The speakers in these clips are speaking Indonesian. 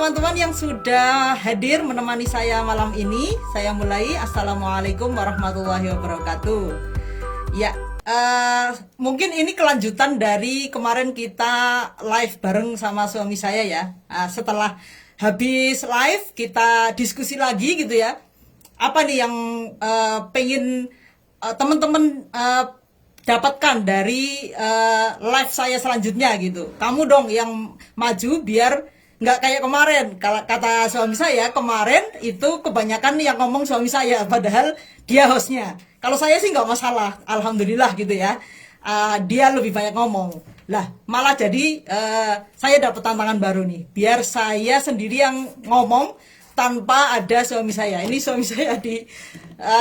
teman-teman yang sudah hadir menemani saya malam ini. Saya mulai. Assalamualaikum warahmatullahi wabarakatuh. Ya, mungkin ini kelanjutan dari kemarin kita live bareng sama suami saya ya. Setelah habis live kita diskusi lagi gitu ya. Apa nih yang pengen teman-teman dapatkan dari live saya selanjutnya gitu. Kamu dong yang maju biar nggak kayak kemarin. Kalau kata suami saya, kemarin itu kebanyakan yang ngomong suami saya, padahal dia hostnya. Kalau saya sih nggak masalah, alhamdulillah gitu ya. Dia lebih banyak ngomong. Lah, malah jadi saya dapat tantangan baru nih. Biar saya sendiri yang ngomong tanpa ada suami saya. Ini suami saya di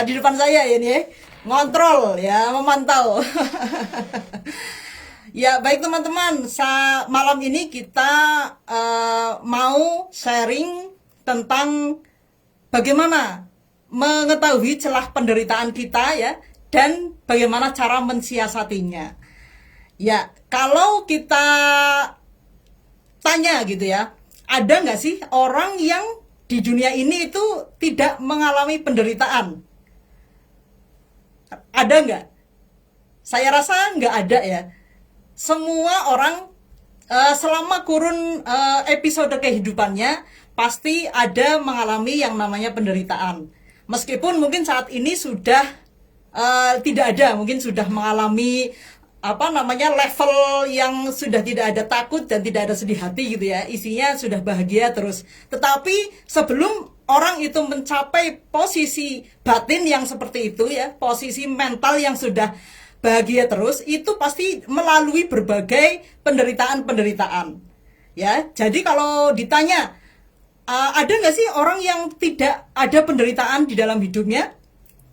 depan saya ini ya. Ngontrol ya, memantau. Ya baik teman-teman, malam ini kita mau sharing tentang bagaimana mengetahui celah penderitaan kita ya, dan bagaimana cara mensiasatinya. Ya, kalau kita tanya gitu ya, ada nggak sih orang yang di dunia ini itu tidak mengalami penderitaan? Ada nggak? Saya rasa nggak ada ya. Semua orang selama kurun episode kehidupannya pasti ada mengalami yang namanya penderitaan. Meskipun mungkin saat ini sudah tidak ada, mungkin sudah mengalami level yang sudah tidak ada takut dan tidak ada sedih hati gitu ya. Isinya sudah bahagia terus. Tetapi sebelum orang itu mencapai posisi batin yang seperti itu ya, posisi mental yang sudah bahagia terus, itu pasti melalui berbagai penderitaan-penderitaan ya. Jadi kalau ditanya ada nggak sih orang yang tidak ada penderitaan di dalam hidupnya,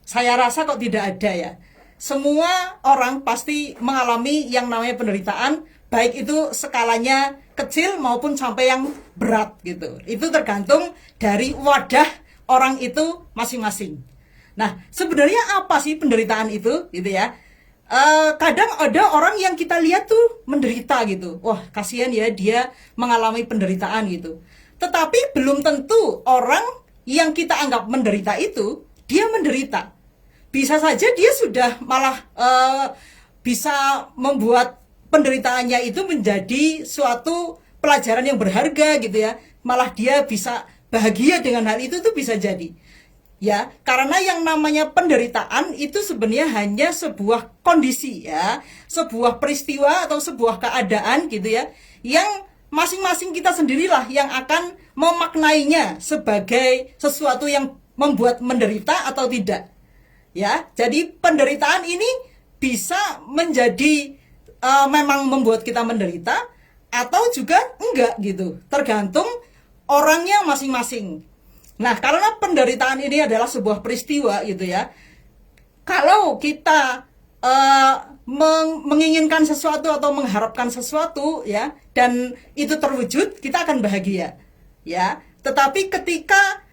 saya rasa kok tidak ada ya. Semua orang pasti mengalami yang namanya penderitaan, baik itu skalanya kecil maupun sampai yang berat gitu. Itu tergantung dari wadah orang itu masing-masing. Nah, sebenarnya apa sih penderitaan itu gitu ya? Kadang ada orang yang kita lihat tuh menderita gitu. Wah, kasihan ya dia mengalami penderitaan gitu. Tetapi belum tentu orang yang kita anggap menderita itu dia menderita. Bisa saja dia sudah malah bisa membuat penderitaannya itu menjadi suatu pelajaran yang berharga gitu ya. Malah dia bisa bahagia dengan hal itu tuh bisa jadi. Ya, karena yang namanya penderitaan itu sebenarnya hanya sebuah kondisi ya, sebuah peristiwa atau sebuah keadaan gitu ya, yang masing-masing kita sendirilah yang akan memaknainya sebagai sesuatu yang membuat menderita atau tidak. Ya, jadi penderitaan ini bisa menjadi memang membuat kita menderita atau juga enggak gitu, tergantung orangnya masing-masing. Nah, karena penderitaan ini adalah sebuah peristiwa gitu ya. Kalau kita menginginkan sesuatu atau mengharapkan sesuatu ya, dan itu terwujud, kita akan bahagia. Ya, tetapi ketika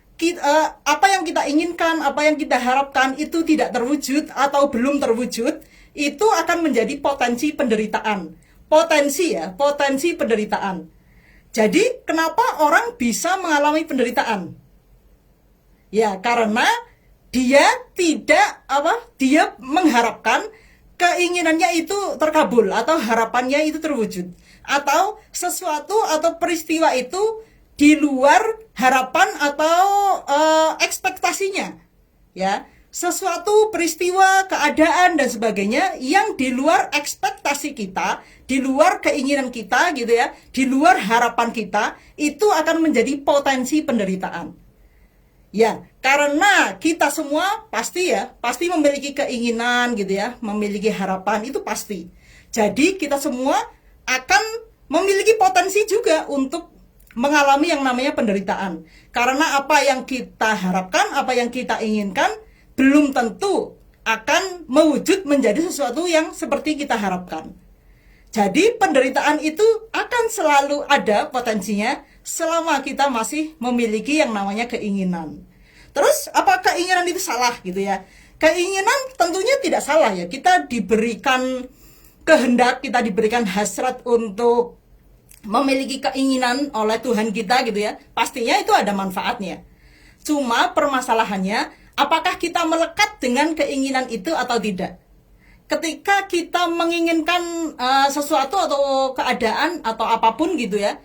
apa yang kita inginkan, apa yang kita harapkan itu tidak terwujud atau belum terwujud, itu akan menjadi potensi penderitaan. Potensi penderitaan. Jadi, kenapa orang bisa mengalami penderitaan? Ya, karena dia dia mengharapkan keinginannya itu terkabul atau harapannya itu terwujud, atau sesuatu atau peristiwa itu di luar harapan atau ekspektasinya. Ya, sesuatu peristiwa, keadaan dan sebagainya yang di luar ekspektasi kita, di luar keinginan kita gitu ya, di luar harapan kita, itu akan menjadi potensi penderitaan. Ya, karena kita semua pasti memiliki keinginan gitu ya, memiliki harapan, itu pasti. Jadi kita semua akan memiliki potensi juga untuk mengalami yang namanya penderitaan. Karena apa yang kita harapkan, apa yang kita inginkan, belum tentu akan mewujud menjadi sesuatu yang seperti kita harapkan. Jadi penderitaan itu akan selalu ada potensinya selama kita masih memiliki yang namanya keinginan. Terus apa keinginan itu salah gitu ya? Keinginan tentunya tidak salah ya. Kita diberikan kehendak, kita diberikan hasrat untuk memiliki keinginan oleh Tuhan kita gitu ya, pastinya itu ada manfaatnya. Cuma permasalahannya, apakah kita melekat dengan keinginan itu atau tidak? Ketika kita menginginkan sesuatu atau keadaan atau apapun gitu ya,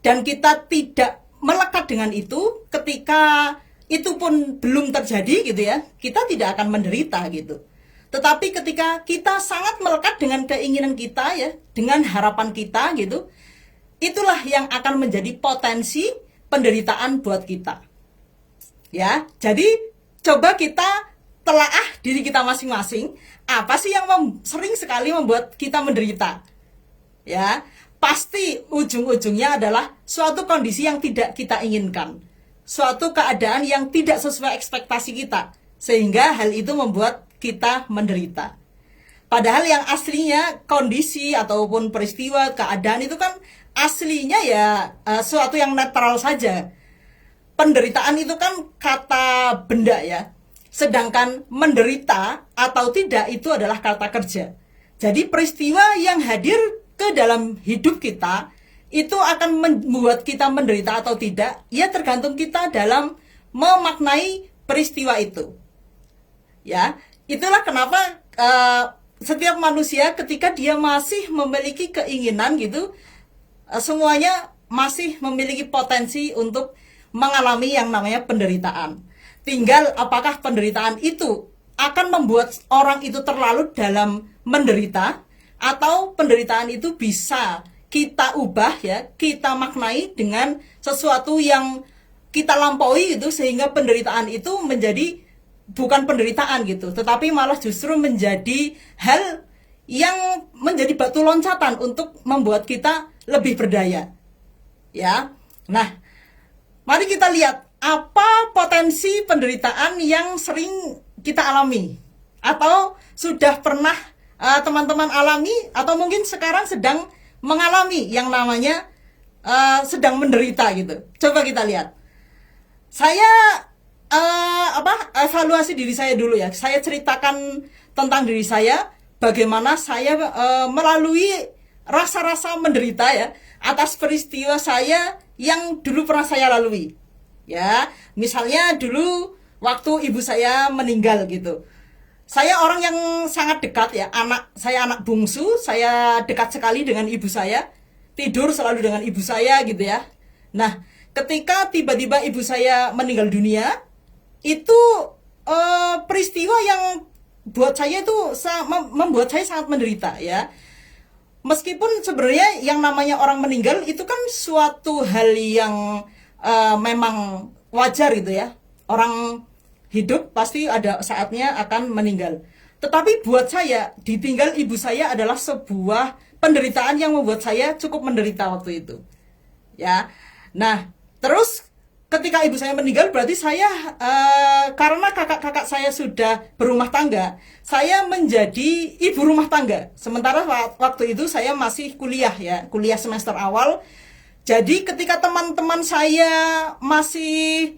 dan kita tidak melekat dengan itu, ketika itu pun belum terjadi gitu ya, kita tidak akan menderita gitu. Tetapi ketika kita sangat melekat dengan keinginan kita ya, dengan harapan kita gitu, itulah yang akan menjadi potensi penderitaan buat kita. Ya, jadi coba kita telaah diri kita masing-masing, apa sih yang sering sekali membuat kita menderita? Ya, pasti ujung-ujungnya adalah suatu kondisi yang tidak kita inginkan, suatu keadaan yang tidak sesuai ekspektasi kita, sehingga hal itu membuat kita menderita. Padahal yang aslinya kondisi ataupun peristiwa, keadaan itu kan aslinya ya suatu yang netral saja. Penderitaan itu kan kata benda ya. Sedangkan menderita atau tidak itu adalah kata kerja. Jadi peristiwa yang hadir ke dalam hidup kita itu akan membuat kita menderita atau tidak, ya tergantung kita dalam memaknai peristiwa itu. Ya, itulah kenapa setiap manusia ketika dia masih memiliki keinginan gitu, semuanya masih memiliki potensi untuk mengalami yang namanya penderitaan. Tinggal apakah penderitaan itu akan membuat orang itu terlalu dalam menderita, atau penderitaan itu bisa kita ubah ya, kita maknai dengan sesuatu yang kita lampaui gitu, sehingga penderitaan itu menjadi bukan penderitaan gitu, tetapi malah justru menjadi hal yang menjadi batu loncatan untuk membuat kita lebih berdaya. Ya. Nah, mari kita lihat apa potensi penderitaan yang sering kita alami atau sudah pernah teman-teman alami, atau mungkin sekarang sedang mengalami yang namanya sedang menderita gitu. Coba kita lihat. Saya evaluasi diri saya dulu ya. Saya ceritakan tentang diri saya, bagaimana saya melalui rasa-rasa menderita ya atas peristiwa saya yang dulu pernah saya lalui. Ya, misalnya dulu waktu ibu saya meninggal gitu. Saya orang yang sangat dekat ya, saya anak bungsu, saya dekat sekali dengan ibu saya. Tidur selalu dengan ibu saya gitu ya. Nah, ketika tiba-tiba ibu saya meninggal dunia, itu peristiwa yang buat saya itu membuat saya sangat menderita ya. Meskipun sebenarnya yang namanya orang meninggal itu kan suatu hal yang memang wajar gitu ya. Orang hidup pasti ada saatnya akan meninggal. Tetapi buat saya, ditinggal ibu saya adalah sebuah penderitaan yang membuat saya cukup menderita waktu itu. Ya. Nah, terus ketika ibu saya meninggal, berarti saya karena kakak-kakak saya sudah berumah tangga, saya menjadi ibu rumah tangga. Sementara waktu itu saya masih kuliah ya, kuliah semester awal. Jadi ketika teman-teman saya masih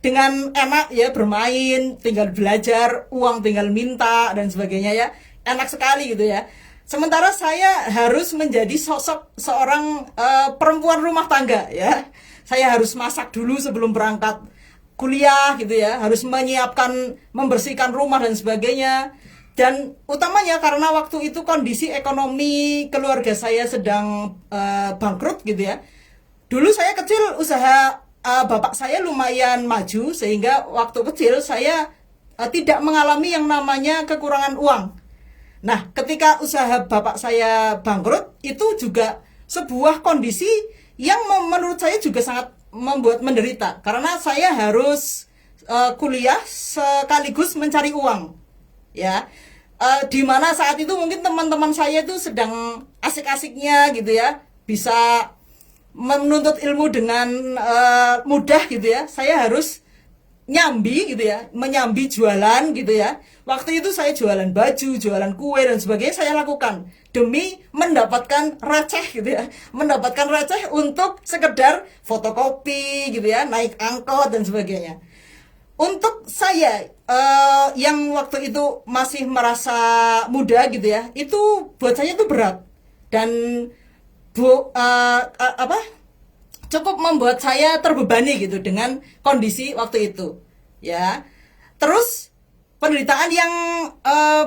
dengan enak ya bermain, tinggal belajar, uang tinggal minta dan sebagainya ya, enak sekali gitu ya. Sementara saya harus menjadi sosok seorang perempuan rumah tangga ya. Saya harus masak dulu sebelum berangkat kuliah gitu ya, harus menyiapkan, membersihkan rumah dan sebagainya. Dan utamanya karena waktu itu kondisi ekonomi keluarga saya sedang bangkrut gitu ya. Dulu saya kecil, usaha bapak saya lumayan maju, sehingga waktu kecil saya tidak mengalami yang namanya kekurangan uang. Nah, ketika usaha bapak saya bangkrut, itu juga sebuah kondisi yang menurut saya juga sangat membuat menderita, karena saya harus kuliah sekaligus mencari uang ya. Di mana saat itu mungkin teman-teman saya itu sedang asik-asiknya gitu ya, bisa menuntut ilmu dengan mudah gitu ya. Saya harus nyambi gitu ya, menyambi jualan gitu ya. Waktu itu saya jualan baju, jualan kue dan sebagainya saya lakukan demi mendapatkan receh gitu ya, mendapatkan receh untuk sekedar fotokopi gitu ya, naik angkot dan sebagainya. Untuk saya yang waktu itu masih merasa muda gitu ya, itu buat saya itu berat. Dan apa cukup membuat saya terbebani gitu dengan kondisi waktu itu, ya. Terus penderitaan yang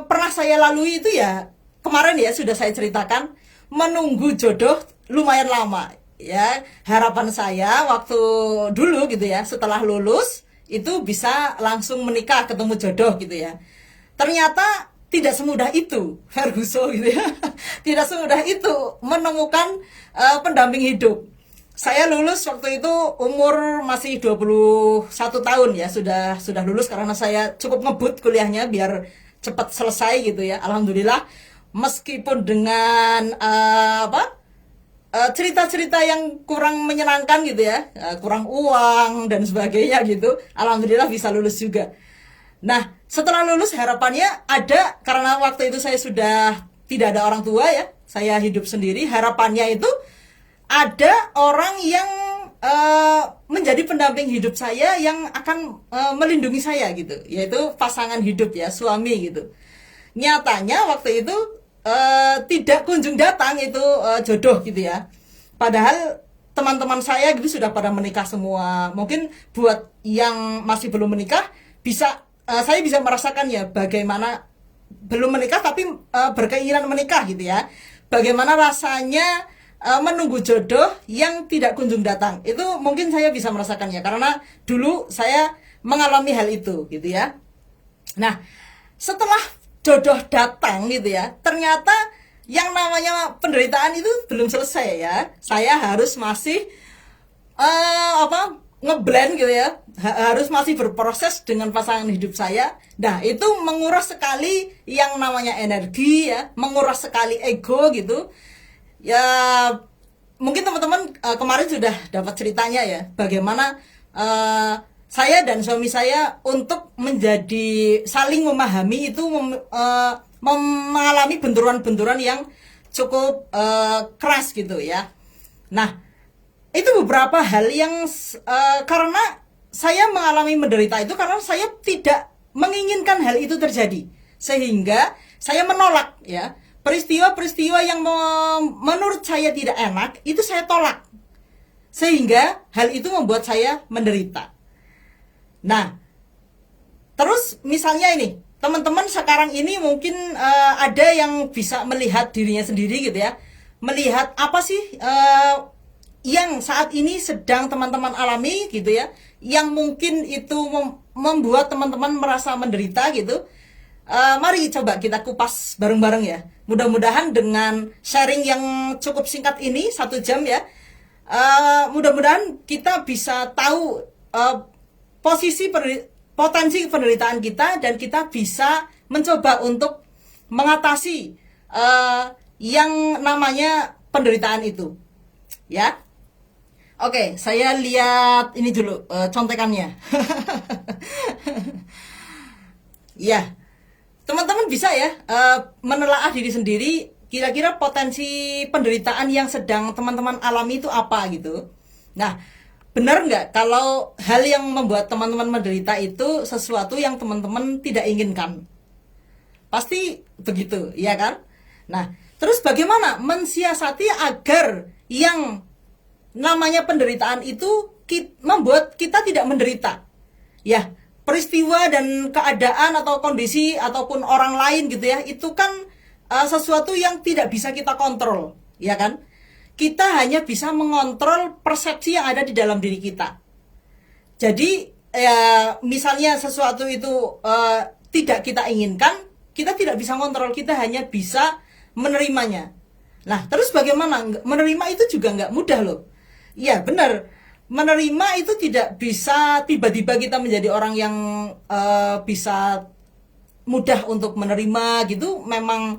pernah saya lalui itu ya kemarin ya sudah saya ceritakan, menunggu jodoh lumayan lama ya. Harapan saya waktu dulu gitu ya, setelah lulus itu bisa langsung menikah, ketemu jodoh gitu ya. Ternyata tidak semudah itu, Ferguson gitu ya. Tidak semudah itu menemukan pendamping hidup. Saya lulus waktu itu umur masih 21 tahun ya, sudah lulus karena saya cukup ngebut kuliahnya biar cepat selesai gitu ya. Alhamdulillah, meskipun dengan cerita-cerita yang kurang menyenangkan gitu ya, kurang uang dan sebagainya gitu, alhamdulillah bisa lulus juga. Nah, setelah lulus harapannya ada, karena waktu itu saya sudah tidak ada orang tua ya, saya hidup sendiri. Harapannya itu ada orang yang menjadi pendamping hidup saya, yang akan melindungi saya gitu, yaitu pasangan hidup ya, suami gitu. Nyatanya waktu itu tidak kunjung datang itu jodoh gitu ya. Padahal teman-teman saya gitu sudah pada menikah semua. Mungkin buat yang masih belum menikah bisa saya bisa merasakan ya bagaimana belum menikah tapi berkeinginan menikah gitu ya. Bagaimana rasanya menunggu jodoh yang tidak kunjung datang. Itu mungkin saya bisa merasakannya karena dulu saya mengalami hal itu gitu ya. Nah, setelah jodoh datang gitu ya, ternyata yang namanya penderitaan itu belum selesai ya. Saya harus masih ngeblend gitu ya, harus masih berproses dengan pasangan hidup saya. Nah, itu menguras sekali yang namanya energi ya, menguras sekali ego gitu. Ya, mungkin teman-teman kemarin sudah dapat ceritanya ya, bagaimana saya dan suami saya untuk menjadi saling memahami itu mengalami benturan-benturan yang cukup keras gitu ya. Nah, itu beberapa hal yang karena saya mengalami menderita itu karena saya tidak menginginkan hal itu terjadi, sehingga saya menolak ya peristiwa-peristiwa yang menurut saya tidak enak itu saya tolak, sehingga hal itu membuat saya menderita. Nah, terus misalnya ini teman-teman sekarang ini mungkin ada yang bisa melihat dirinya sendiri gitu ya, melihat apa sih yang saat ini sedang teman-teman alami gitu ya, yang mungkin itu membuat teman-teman merasa menderita gitu. Mari coba kita kupas bareng-bareng ya. Mudah-mudahan dengan sharing yang cukup singkat ini 1 jam ya, mudah-mudahan kita bisa tahu potensi penderitaan kita, dan kita bisa mencoba untuk mengatasi yang namanya penderitaan itu ya. Oke, saya lihat ini dulu contekannya. Ya, teman-teman bisa ya menelaah diri sendiri, kira-kira potensi penderitaan yang sedang teman-teman alami itu apa gitu. Nah, benar nggak kalau hal yang membuat teman-teman menderita itu sesuatu yang teman-teman tidak inginkan? Pasti begitu, ya kan? Nah, terus bagaimana mensiasati agar yang namanya penderitaan itu membuat kita tidak menderita? Ya, peristiwa dan keadaan atau kondisi ataupun orang lain gitu ya, itu kan sesuatu yang tidak bisa kita kontrol, ya kan? Kita hanya bisa mengontrol persepsi yang ada di dalam diri kita. Jadi misalnya sesuatu itu tidak kita inginkan, kita tidak bisa kontrol, kita hanya bisa menerimanya. Nah, terus bagaimana? Menerima itu juga nggak mudah loh. Iya, benar. Menerima itu tidak bisa tiba-tiba kita menjadi orang yang bisa mudah untuk menerima gitu. Memang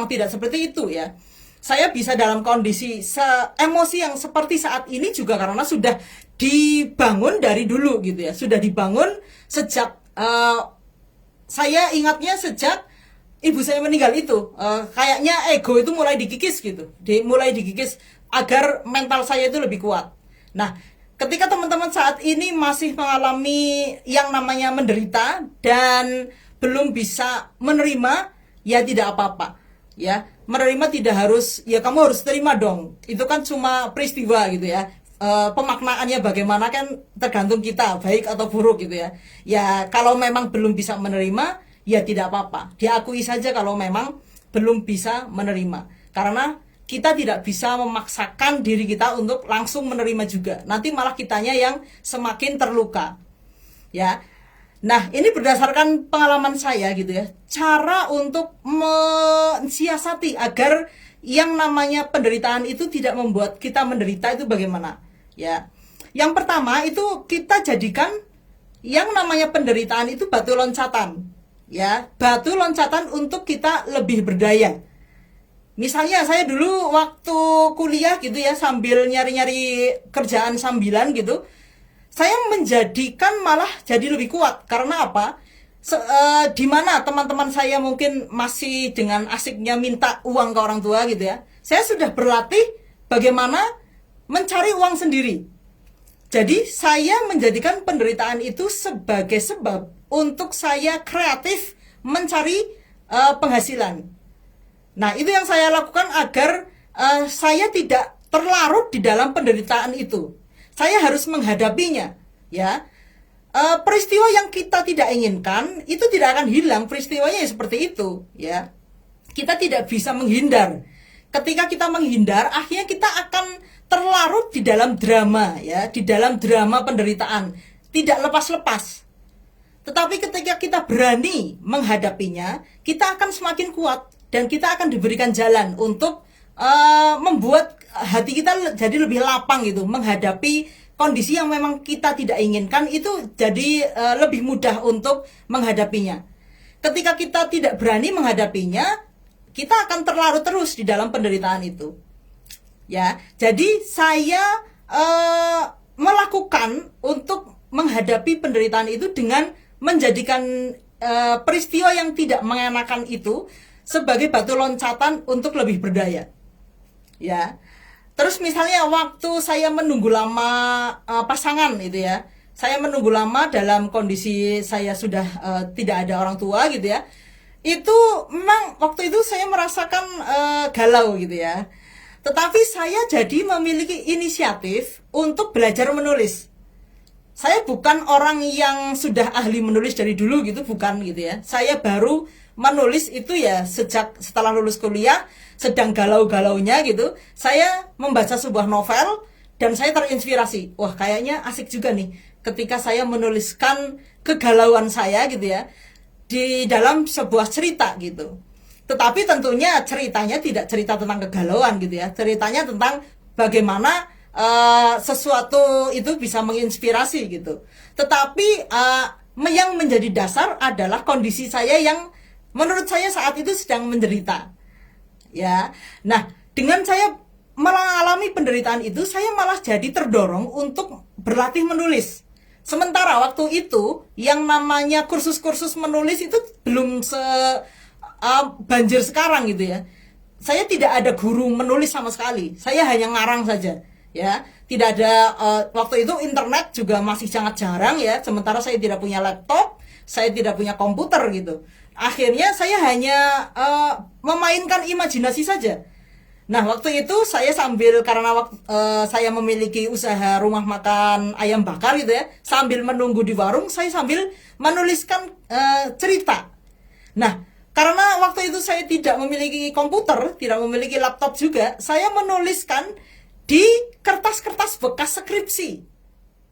tidak seperti itu ya. Saya bisa dalam kondisi emosi yang seperti saat ini juga karena sudah dibangun dari dulu gitu ya. Sudah dibangun sejak saya ingatnya sejak ibu saya meninggal itu. Kayaknya ego itu mulai dikikis gitu. Mulai dikikis agar mental saya itu lebih kuat. Nah, ketika teman-teman saat ini masih mengalami yang namanya menderita dan belum bisa menerima, ya tidak apa-apa. Ya, menerima tidak harus ya kamu harus terima dong. Itu kan cuma peristiwa gitu ya. Pemaknaannya bagaimana kan tergantung kita, baik atau buruk gitu ya. Ya, kalau memang belum bisa menerima, ya tidak apa-apa. Diakui saja kalau memang belum bisa menerima. Karena kita tidak bisa memaksakan diri kita untuk langsung menerima juga. Nanti malah kitanya yang semakin terluka. Ya. Nah, ini berdasarkan pengalaman saya gitu ya. Cara untuk mensiasati agar yang namanya penderitaan itu tidak membuat kita menderita itu bagaimana? Ya. Yang pertama itu kita jadikan yang namanya penderitaan itu batu loncatan. Ya, batu loncatan untuk kita lebih berdaya. Misalnya saya dulu waktu kuliah gitu ya, sambil nyari-nyari kerjaan sambilan gitu, saya menjadikan malah jadi lebih kuat. Karena apa? Di mana teman-teman saya mungkin masih dengan asiknya minta uang ke orang tua gitu ya, saya sudah berlatih bagaimana mencari uang sendiri. Jadi saya menjadikan penderitaan itu sebagai sebab untuk saya kreatif mencari penghasilan. Nah, itu yang saya lakukan agar saya tidak terlarut di dalam penderitaan itu. Saya harus menghadapinya, ya. Peristiwa yang kita tidak inginkan itu tidak akan hilang, peristiwanya ya seperti itu, ya. Kita tidak bisa menghindar. Ketika kita menghindar, akhirnya kita akan terlarut di dalam drama, ya, di dalam drama penderitaan, tidak lepas-lepas. Tetapi ketika kita berani menghadapinya, kita akan semakin kuat dan kita akan diberikan jalan untuk membuat hati kita jadi lebih lapang gitu, menghadapi kondisi yang memang kita tidak inginkan itu jadi lebih mudah untuk menghadapinya. Ketika kita tidak berani menghadapinya, kita akan terlarut terus di dalam penderitaan itu. Ya, jadi saya melakukan untuk menghadapi penderitaan itu dengan menjadikan peristiwa yang tidak mengenakan itu sebagai batu loncatan untuk lebih berdaya. Ya. Terus misalnya waktu saya menunggu lama pasangan itu ya. Saya menunggu lama dalam kondisi saya sudah tidak ada orang tua gitu ya. Itu memang waktu itu saya merasakan galau gitu ya. Tetapi saya jadi memiliki inisiatif untuk belajar menulis. Saya bukan orang yang sudah ahli menulis dari dulu gitu, bukan gitu ya. Saya baru menulis itu ya sejak setelah lulus kuliah, sedang galau-galaunya gitu. Saya membaca sebuah novel dan saya terinspirasi. Wah, kayaknya asik juga nih ketika saya menuliskan kegalauan saya gitu ya di dalam sebuah cerita gitu. Tetapi tentunya ceritanya tidak cerita tentang kegalauan gitu ya. Ceritanya tentang bagaimana sesuatu itu bisa menginspirasi gitu. Tetapi yang menjadi dasar adalah kondisi saya yang menurut saya saat itu sedang menderita. Ya. Nah, dengan saya mengalami penderitaan itu, saya malah jadi terdorong untuk berlatih menulis. Sementara waktu itu yang namanya kursus-kursus menulis itu belum banjir sekarang gitu ya. Saya tidak ada guru menulis sama sekali. Saya hanya ngarang saja, ya. Tidak ada waktu itu internet juga masih sangat jarang ya. Sementara saya tidak punya laptop, saya tidak punya komputer gitu. Akhirnya saya hanya memainkan imajinasi saja. Nah, waktu itu saya sambil karena saya memiliki usaha rumah makan ayam bakar gitu ya, sambil menunggu di warung saya sambil menuliskan cerita. Nah, karena waktu itu saya tidak memiliki komputer, tidak memiliki laptop juga, saya menuliskan di kertas-kertas bekas skripsi.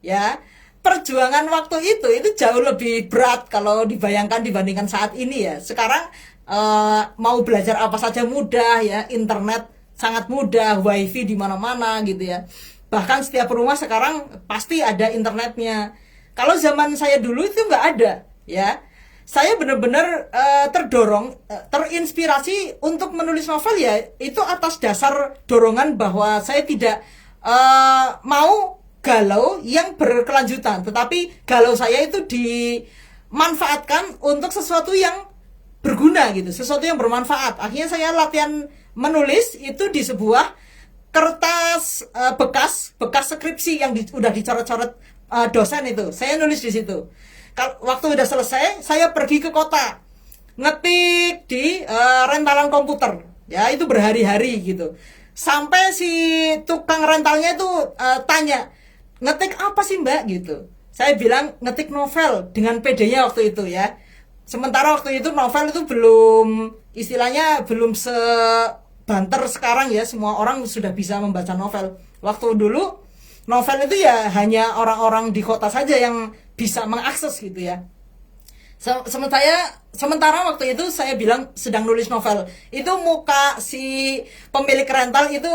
Ya, perjuangan waktu itu jauh lebih berat kalau dibayangkan dibandingkan saat ini ya. Sekarang mau belajar apa saja mudah ya, internet sangat mudah, wifi di mana-mana gitu ya. Bahkan setiap rumah sekarang pasti ada internetnya. Kalau zaman saya dulu itu nggak ada, ya. Saya benar-benar terdorong, terinspirasi untuk menulis novel ya. Itu atas dasar dorongan bahwa saya tidak mau galau yang berkelanjutan, tetapi galau saya itu dimanfaatkan untuk sesuatu yang berguna gitu, sesuatu yang bermanfaat. Akhirnya saya latihan menulis itu di sebuah kertas bekas skripsi yang udah dicoret-coret dosen itu. Saya nulis di situ. Waktu udah selesai, saya pergi ke kota, ngetik di rentalan komputer. Ya, itu berhari-hari gitu. Sampai si tukang rentalnya itu tanya, ngetik apa sih Mbak gitu. Saya bilang ngetik novel dengan PD-nya waktu itu ya. Sementara waktu itu novel itu belum, istilahnya belum sebanter sekarang ya, semua orang sudah bisa membaca novel. Waktu dulu novel itu ya hanya orang-orang di kota saja yang bisa mengakses gitu ya. Sementara waktu itu saya bilang sedang nulis novel. Itu muka si pemilik rental itu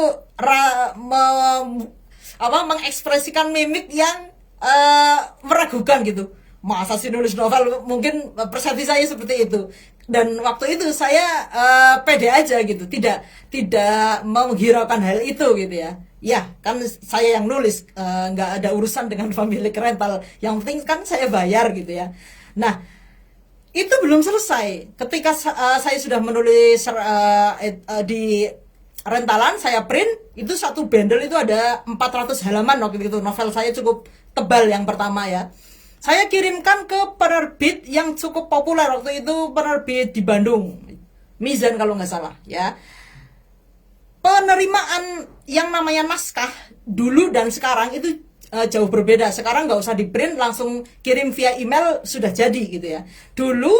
mengekspresikan mimik yang meragukan gitu. Masa sih nulis novel? Mungkin persepsi saya seperti itu. Dan waktu itu saya pede aja gitu, tidak menghiraukan hal itu gitu ya. Ya, kan saya yang nulis, nggak ada urusan dengan pemilik rental. Yang penting kan saya bayar gitu ya. Nah, itu belum selesai. Ketika saya sudah menulis di rentalan, saya print, itu satu bundle itu ada 400 halaman waktu itu. Novel saya cukup tebal yang pertama ya. Saya kirimkan ke penerbit yang cukup populer waktu itu, penerbit di Bandung, Mizan kalau nggak salah ya. Penerimaan yang namanya naskah dulu dan sekarang itu jauh berbeda. Sekarang nggak usah di print, langsung kirim via email sudah jadi gitu ya. Dulu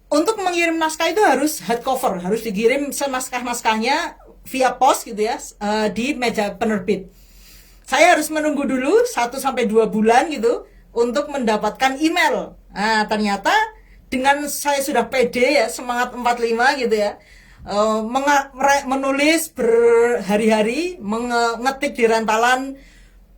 untuk mengirim naskah itu harus hardcover, harus dikirim senaskah-naskahnya via pos gitu ya, di meja penerbit. Saya harus menunggu dulu 1 sampai 2 bulan gitu untuk mendapatkan email. Nah, ternyata dengan saya sudah pede ya, semangat 45 gitu ya, menulis berhari-hari, mengetik di rentalan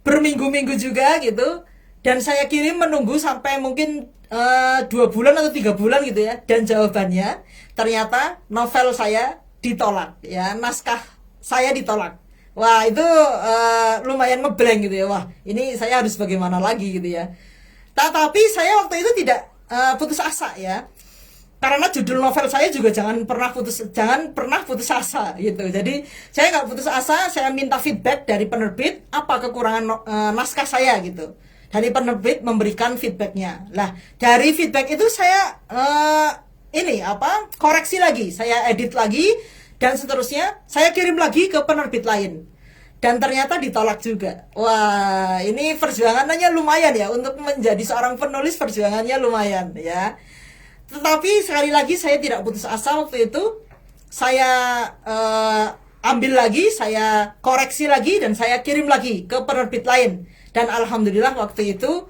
berminggu-minggu juga gitu, dan saya kirim menunggu sampai mungkin 2 bulan atau 3 bulan gitu ya, dan jawabannya ternyata novel saya ditolak ya, naskah saya ditolak. Wah, itu lumayan ngeblank gitu ya. Wah, ini saya harus bagaimana lagi gitu ya. Tetapi saya waktu itu tidak putus asa ya. Karena judul novel saya juga jangan pernah putus asa gitu. Jadi saya nggak putus asa, saya minta feedback dari penerbit apa kekurangan naskah saya gitu. Dari penerbit memberikan feedbacknya. Lah, dari feedback itu saya koreksi lagi, saya edit lagi, dan seterusnya saya kirim lagi ke penerbit lain, dan ternyata ditolak juga. Wah, ini perjuangannya lumayan ya, untuk menjadi seorang penulis perjuangannya lumayan ya. Tetapi sekali lagi saya tidak putus asa. Waktu itu saya ambil lagi, saya koreksi lagi, dan saya kirim lagi ke penerbit lain, dan alhamdulillah waktu itu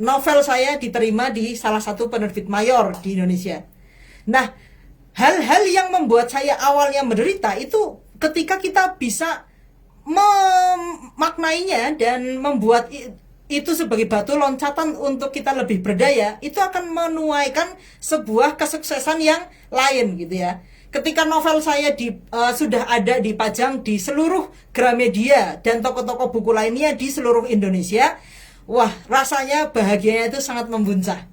novel saya diterima di salah satu penerbit mayor di Indonesia. Nah, hal-hal yang membuat saya awalnya menderita itu ketika kita bisa memaknainya dan membuat itu sebagai batu loncatan untuk kita lebih berdaya, itu akan menuaikan sebuah kesuksesan yang lain gitu ya. Ketika novel saya sudah ada dipajang di seluruh Gramedia dan toko-toko buku lainnya di seluruh Indonesia, wah, rasanya bahagianya itu sangat membuncah.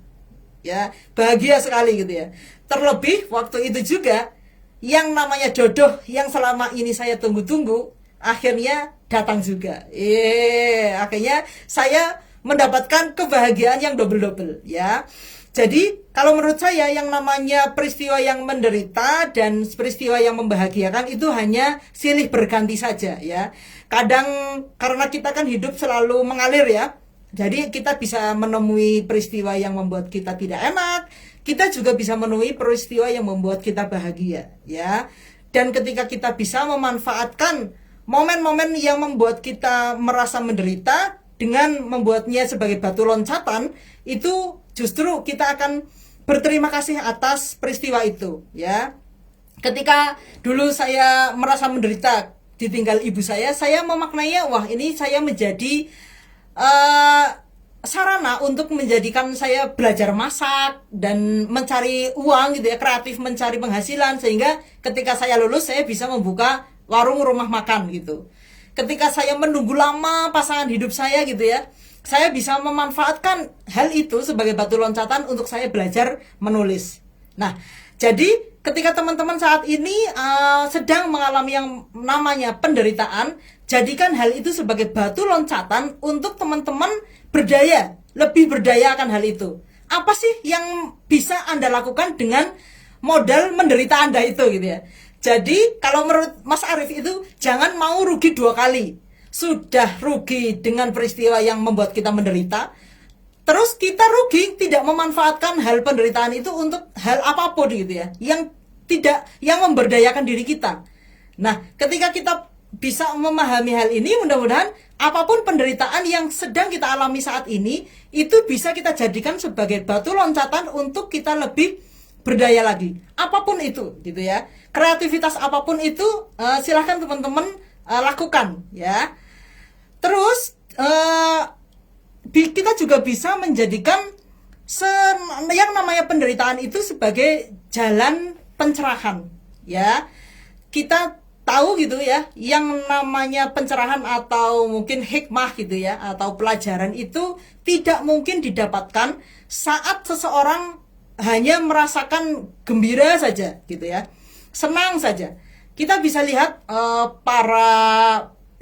Ya, bahagia sekali gitu ya. Terlebih waktu itu juga yang namanya jodoh yang selama ini saya tunggu-tunggu akhirnya datang juga. Akhirnya saya mendapatkan kebahagiaan yang double-double ya. Jadi kalau menurut saya yang namanya peristiwa yang menderita dan peristiwa yang membahagiakan itu hanya silih berganti saja ya. Kadang karena kita kan hidup selalu mengalir ya, jadi kita bisa menemui peristiwa yang membuat kita tidak enak, kita juga bisa menemui peristiwa yang membuat kita bahagia ya. Dan ketika kita bisa memanfaatkan momen-momen yang membuat kita merasa menderita dengan membuatnya sebagai batu loncatan, itu justru kita akan berterima kasih atas peristiwa itu ya. Ketika dulu saya merasa menderita ditinggal ibu saya memaknainya, wah, ini saya menjadi sarana untuk menjadikan saya belajar masak dan mencari uang gitu ya, kreatif mencari penghasilan, sehingga ketika saya lulus saya bisa membuka warung rumah makan gitu. Ketika saya menunggu lama pasangan hidup saya gitu ya, saya bisa memanfaatkan hal itu sebagai batu loncatan untuk saya belajar menulis. Nah, jadi ketika teman-teman saat ini sedang mengalami yang namanya penderitaan, jadikan hal itu sebagai batu loncatan untuk teman-teman berdaya, lebih berdaya akan hal itu. Apa sih yang bisa Anda lakukan dengan modal menderita Anda itu gitu ya. Jadi kalau menurut Mas Arief itu jangan mau rugi dua kali. Sudah rugi dengan peristiwa yang membuat kita menderita, terus kita rugi tidak memanfaatkan hal penderitaan itu untuk hal apapun gitu ya, yang memberdayakan diri kita. Nah, ketika kita bisa memahami hal ini, mudah-mudahan apapun penderitaan yang sedang kita alami saat ini itu bisa kita jadikan sebagai batu loncatan untuk kita lebih berdaya lagi. Apapun itu gitu ya. Kreativitas apapun itu silahkan teman-teman lakukan ya. Terus kita juga bisa menjadikan yang namanya penderitaan itu sebagai jalan pencerahan ya. Kita tahu gitu ya, yang namanya pencerahan atau mungkin hikmah gitu ya, atau pelajaran itu tidak mungkin didapatkan saat seseorang hanya merasakan gembira saja gitu ya, senang saja. Kita bisa lihat para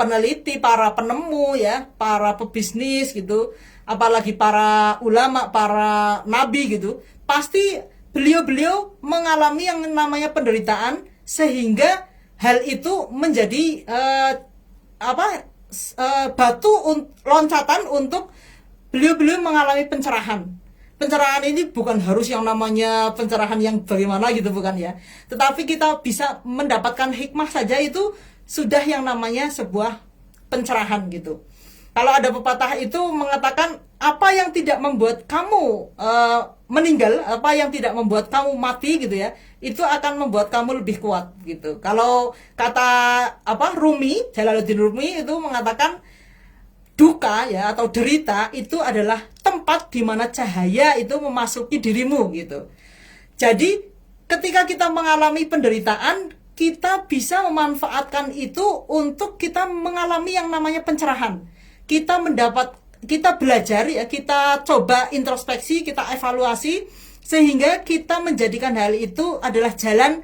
peneliti, para penemu ya, para pebisnis gitu, apalagi para ulama, para nabi gitu, pasti beliau-beliau mengalami yang namanya penderitaan sehingga hal itu menjadi batu loncatan untuk beliau-beliau mengalami pencerahan. Pencerahan ini bukan harus yang namanya pencerahan yang bagaimana gitu, bukan ya. Tetapi kita bisa mendapatkan hikmah saja itu sudah yang namanya sebuah pencerahan gitu. Kalau ada pepatah itu mengatakan apa yang tidak membuat kamu meninggal, apa yang tidak membuat kamu mati gitu ya, itu akan membuat kamu lebih kuat gitu. Kalau kata Jalaluddin Rumi itu mengatakan duka ya atau derita itu adalah tempat di mana cahaya itu memasuki dirimu gitu. Jadi ketika kita mengalami penderitaan, kita bisa memanfaatkan itu untuk kita mengalami yang namanya pencerahan. Kita belajar ya, kita coba introspeksi, kita evaluasi sehingga kita menjadikan hal itu adalah jalan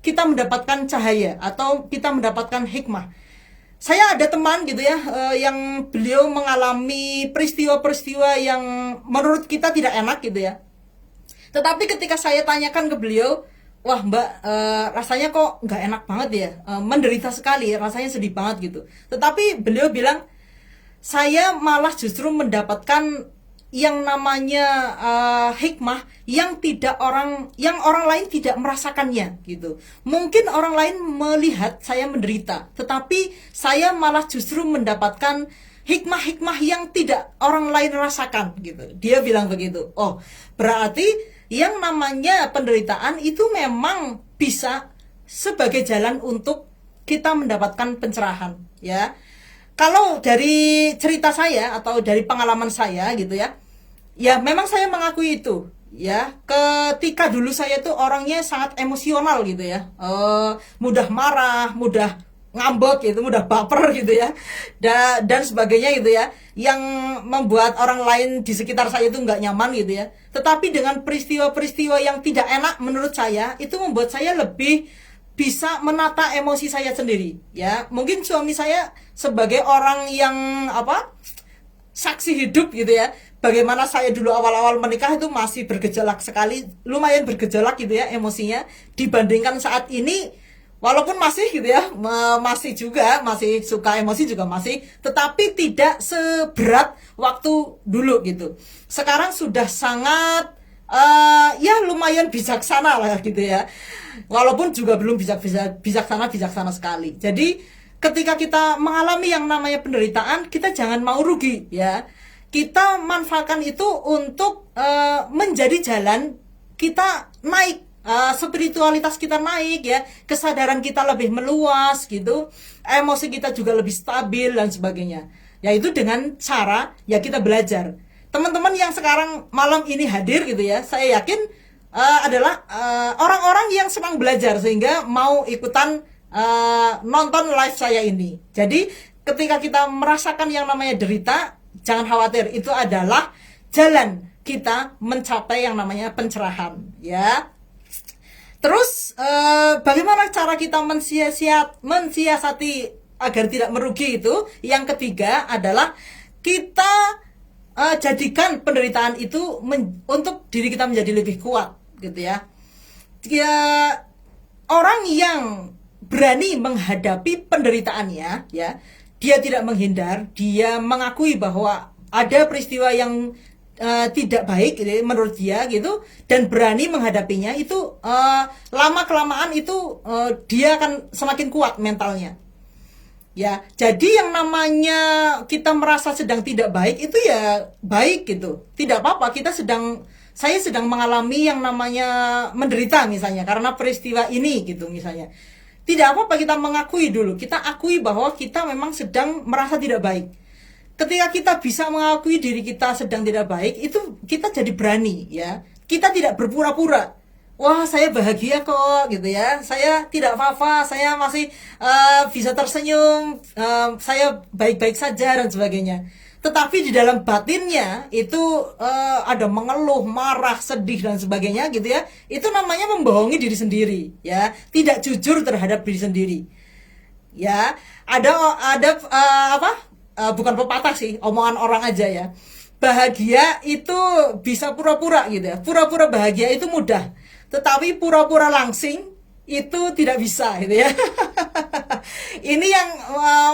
kita mendapatkan cahaya atau kita mendapatkan hikmah. Saya ada teman gitu ya, yang beliau mengalami peristiwa-peristiwa yang menurut kita tidak enak gitu ya. Tetapi ketika saya tanyakan ke beliau, wah mbak, rasanya kok nggak enak banget ya, menderita sekali, rasanya sedih banget gitu. Tetapi beliau bilang, saya malah justru mendapatkan yang namanya hikmah yang orang lain tidak merasakannya gitu. Mungkin orang lain melihat saya menderita, tetapi saya malah justru mendapatkan hikmah-hikmah yang tidak orang lain rasakan gitu. Dia bilang begitu. Oh, berarti yang namanya penderitaan itu memang bisa sebagai jalan untuk kita mendapatkan pencerahan ya. Kalau dari cerita saya atau dari pengalaman saya gitu ya, ya memang saya mengakui itu ya. Ketika dulu saya tuh orangnya sangat emosional gitu ya, mudah marah, mudah ngambek gitu, mudah baper gitu ya, dan sebagainya gitu ya, yang membuat orang lain di sekitar saya itu nggak nyaman gitu ya. Tetapi dengan peristiwa-peristiwa yang tidak enak menurut saya itu membuat saya lebih bisa menata emosi saya sendiri ya. Mungkin suami saya sebagai orang yang saksi hidup gitu ya, bagaimana saya dulu awal-awal menikah itu masih bergejolak sekali, lumayan bergejolak gitu ya emosinya, dibandingkan saat ini walaupun masih gitu ya, masih suka emosi juga masih, tetapi tidak seberat waktu dulu gitu. Sekarang sudah sangat ya lumayan bijaksana lah gitu ya, walaupun juga belum bijaksana sekali. Jadi ketika kita mengalami yang namanya penderitaan, kita jangan mau rugi ya, kita manfaatkan itu untuk menjadi jalan kita naik, spiritualitas kita naik ya, kesadaran kita lebih meluas gitu, emosi kita juga lebih stabil dan sebagainya. Yaitu dengan cara ya kita belajar. Teman-teman yang sekarang malam ini hadir gitu ya, saya yakin adalah orang-orang yang senang belajar sehingga mau ikutan nonton live saya ini. Jadi ketika kita merasakan yang namanya derita, jangan khawatir, itu adalah jalan kita mencapai yang namanya pencerahan ya. Terus bagaimana cara kita mensiasati agar tidak merugi itu? Yang ketiga adalah kita jadikan penderitaan itu untuk diri kita menjadi lebih kuat gitu ya. orang yang berani menghadapi penderitaannya, ya, dia tidak menghindar, dia mengakui bahwa ada peristiwa yang tidak baik gitu, menurut dia gitu, dan berani menghadapinya, itu lama kelamaan itu dia akan semakin kuat mentalnya. Ya, jadi yang namanya kita merasa sedang tidak baik itu ya baik gitu. Tidak apa-apa, saya sedang mengalami yang namanya menderita misalnya karena peristiwa ini gitu misalnya. Tidak apa-apa kita mengakui dulu. Kita akui bahwa kita memang sedang merasa tidak baik. Ketika kita bisa mengakui diri kita sedang tidak baik, itu kita jadi berani ya. Kita tidak berpura-pura. Wah, saya bahagia kok gitu ya. Saya tidak apa-apa, saya masih bisa tersenyum, saya baik-baik saja dan sebagainya. Tetapi di dalam batinnya itu ada mengeluh, marah, sedih dan sebagainya gitu ya. Itu namanya membohongi diri sendiri ya, tidak jujur terhadap diri sendiri. Ya, ada apa? Bukan pepatah sih, omongan orang aja ya. Bahagia itu bisa pura-pura gitu ya. Pura-pura bahagia itu mudah. Tetapi pura-pura langsing itu tidak bisa gitu ya. Ini yang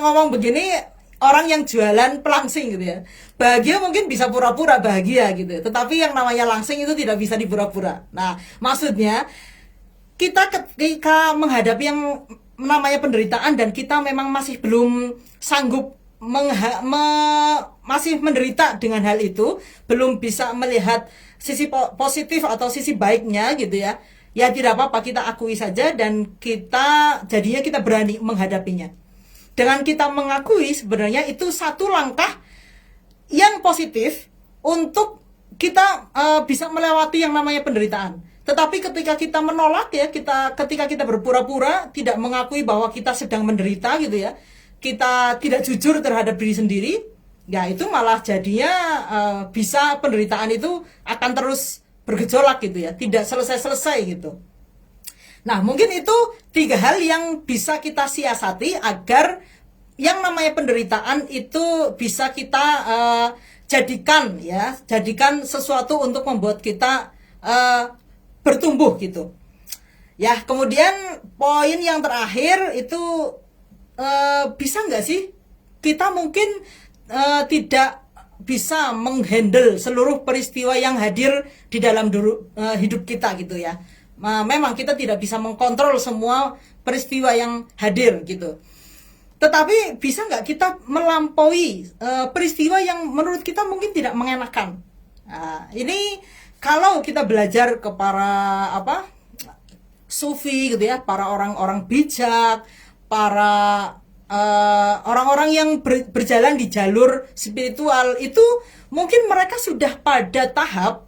ngomong begini orang yang jualan pelangsing gitu ya. Bahagia mungkin bisa pura-pura bahagia gitu, tetapi yang namanya langsing itu tidak bisa dipura-pura. Nah, maksudnya kita ketika menghadapi yang namanya penderitaan dan kita memang masih belum sanggup masih menderita dengan hal itu, belum bisa melihat sisi positif atau sisi baiknya gitu ya. Ya tidak apa-apa, kita akui saja dan jadinya kita berani menghadapinya. Dengan kita mengakui, sebenarnya itu satu langkah yang positif untuk kita bisa melewati yang namanya penderitaan. Tetapi ketika kita menolak ya, ketika kita berpura-pura tidak mengakui bahwa kita sedang menderita gitu ya, kita tidak jujur terhadap diri sendiri, ya itu malah jadinya bisa penderitaan itu akan terus bergejolak gitu ya, tidak selesai-selesai gitu. Nah, mungkin itu 3 hal yang bisa kita siasati agar yang namanya penderitaan itu bisa kita jadikan sesuatu untuk membuat kita bertumbuh gitu. Ya, kemudian poin yang terakhir itu bisa nggak sih kita mungkin tidak bisa menghandle seluruh peristiwa yang hadir di dalam hidup kita gitu ya. Memang kita tidak bisa mengkontrol semua peristiwa yang hadir gitu. Tetapi bisa nggak kita melampaui peristiwa yang menurut kita mungkin tidak mengenakan. Nah, ini kalau kita belajar ke para sufi gitu ya, para orang-orang bijak, para orang-orang yang berjalan di jalur spiritual itu, mungkin mereka sudah pada tahap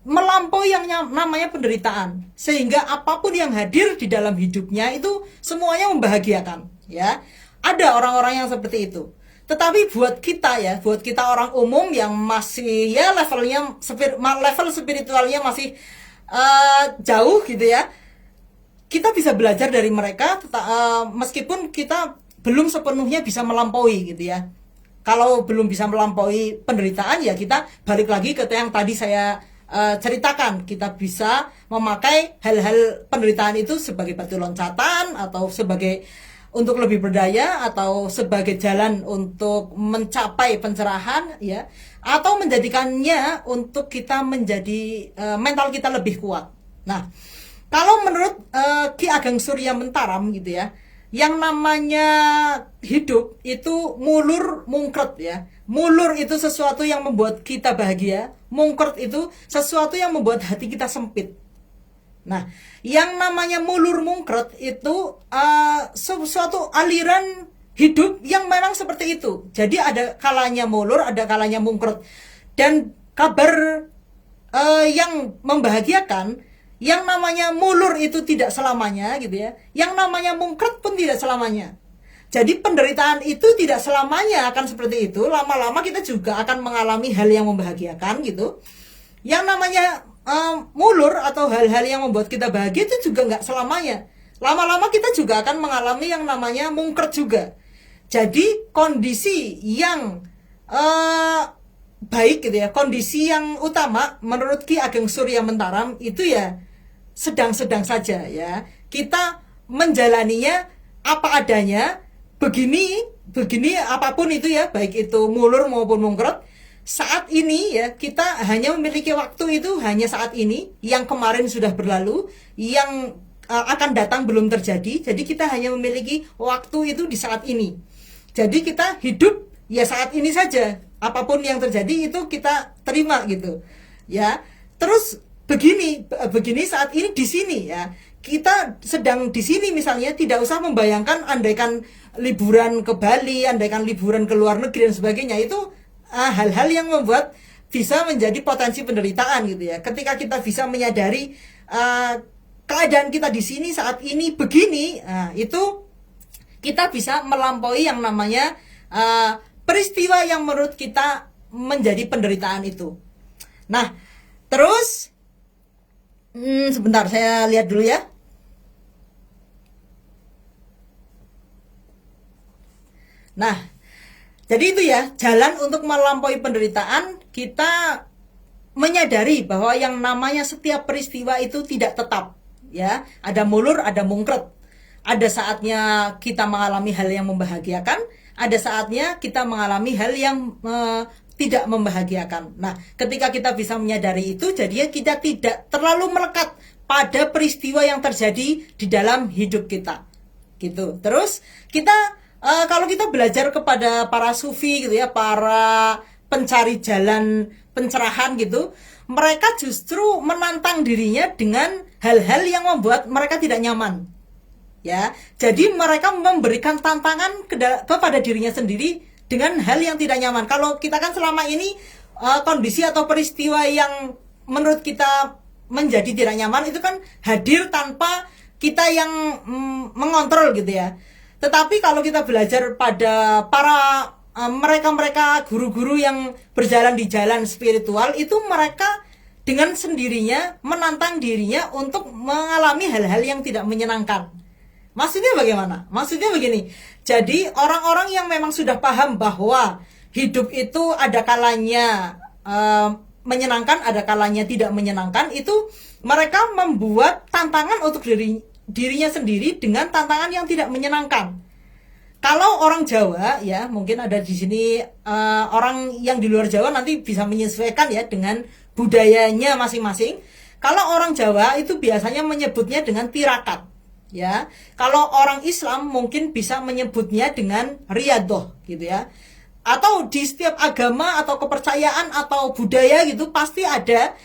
melampaui yang namanya penderitaan, sehingga apapun yang hadir di dalam hidupnya itu semuanya membahagiakan ya. Ada orang-orang yang seperti itu. Tetapi buat kita orang umum yang masih ya level spiritualnya masih jauh gitu ya, kita bisa belajar dari mereka, meskipun kita belum sepenuhnya bisa melampaui gitu ya. Kalau belum bisa melampaui penderitaan ya kita balik lagi ke yang tadi saya ceritakan, kita bisa memakai hal-hal penderitaan itu sebagai batu loncatan atau sebagai untuk lebih berdaya atau sebagai jalan untuk mencapai pencerahan ya, atau menjadikannya untuk kita menjadi mental kita lebih kuat. Nah, kalau menurut Ki Ageng Surya Mentaram gitu ya, yang namanya hidup itu mulur mungkret ya. Mulur itu sesuatu yang membuat kita bahagia, mungkret itu sesuatu yang membuat hati kita sempit. Nah, yang namanya mulur mungkret itu suatu aliran hidup yang memang seperti itu. Jadi ada kalanya mulur, ada kalanya mungkret. Dan kabar yang membahagiakan, yang namanya mulur itu tidak selamanya gitu ya. Yang namanya mungkret pun tidak selamanya. Jadi penderitaan itu tidak selamanya akan seperti itu. Lama-lama kita juga akan mengalami hal yang membahagiakan gitu. Yang namanya mulur atau hal-hal yang membuat kita bahagia itu juga nggak selamanya. Lama-lama kita juga akan mengalami yang namanya mungkret juga. Jadi kondisi yang baik gitu ya, kondisi yang utama menurut Ki Ageng Surya Mentaram itu ya sedang-sedang saja ya. kita menjalaninya apa adanya, begini apapun itu ya, baik itu mulur maupun mungkrot. Saat ini ya, kita hanya memiliki waktu itu hanya saat ini, yang kemarin sudah berlalu, yang akan datang belum terjadi. Jadi kita hanya memiliki waktu itu di saat ini. Jadi kita hidup ya saat ini saja. Apapun yang terjadi itu kita terima gitu. Ya. Terus begini saat ini di sini ya. Kita sedang di sini misalnya, tidak usah membayangkan andaikan liburan ke Bali, andaikan liburan ke luar negeri dan sebagainya, itu hal-hal yang membuat bisa menjadi potensi penderitaan gitu ya. Ketika kita bisa menyadari keadaan kita di sini saat ini begini, itu kita bisa melampaui yang namanya peristiwa yang menurut kita menjadi penderitaan itu. Nah, terus sebentar saya lihat dulu ya. Nah, jadi itu ya, jalan untuk melampaui penderitaan, kita menyadari bahwa yang namanya setiap peristiwa itu tidak tetap, ya. Ada mulur, ada mungkret. Ada saatnya kita mengalami hal yang membahagiakan, ada saatnya kita mengalami hal yang tidak membahagiakan. Nah, ketika kita bisa menyadari itu, jadinya kita tidak terlalu melekat pada peristiwa yang terjadi di dalam hidup kita. Gitu. Terus kita kalau kita belajar kepada para sufi gitu ya, para pencari jalan pencerahan gitu, mereka justru menantang dirinya dengan hal-hal yang membuat mereka tidak nyaman. Ya, jadi mereka memberikan tantangan kepada dirinya sendiri dengan hal yang tidak nyaman. Kalau kita kan selama ini kondisi atau peristiwa yang menurut kita menjadi tidak nyaman itu kan hadir tanpa kita yang mengontrol gitu ya. Tetapi kalau kita belajar pada para mereka-mereka guru-guru yang berjalan di jalan spiritual, itu mereka dengan sendirinya menantang dirinya untuk mengalami hal-hal yang tidak menyenangkan. Maksudnya bagaimana? Maksudnya begini. Jadi orang-orang yang memang sudah paham bahwa hidup itu ada kalanya menyenangkan, ada kalanya tidak menyenangkan, itu mereka membuat tantangan untuk dirinya sendiri dengan tantangan yang tidak menyenangkan. Kalau orang Jawa ya, mungkin ada di sini orang yang di luar Jawa nanti bisa menyesuaikan ya dengan budayanya masing-masing. Kalau orang Jawa itu biasanya menyebutnya dengan tirakat. Ya, kalau orang Islam mungkin bisa menyebutnya dengan riyadhah gitu ya. Atau di setiap agama atau kepercayaan atau budaya gitu pasti ada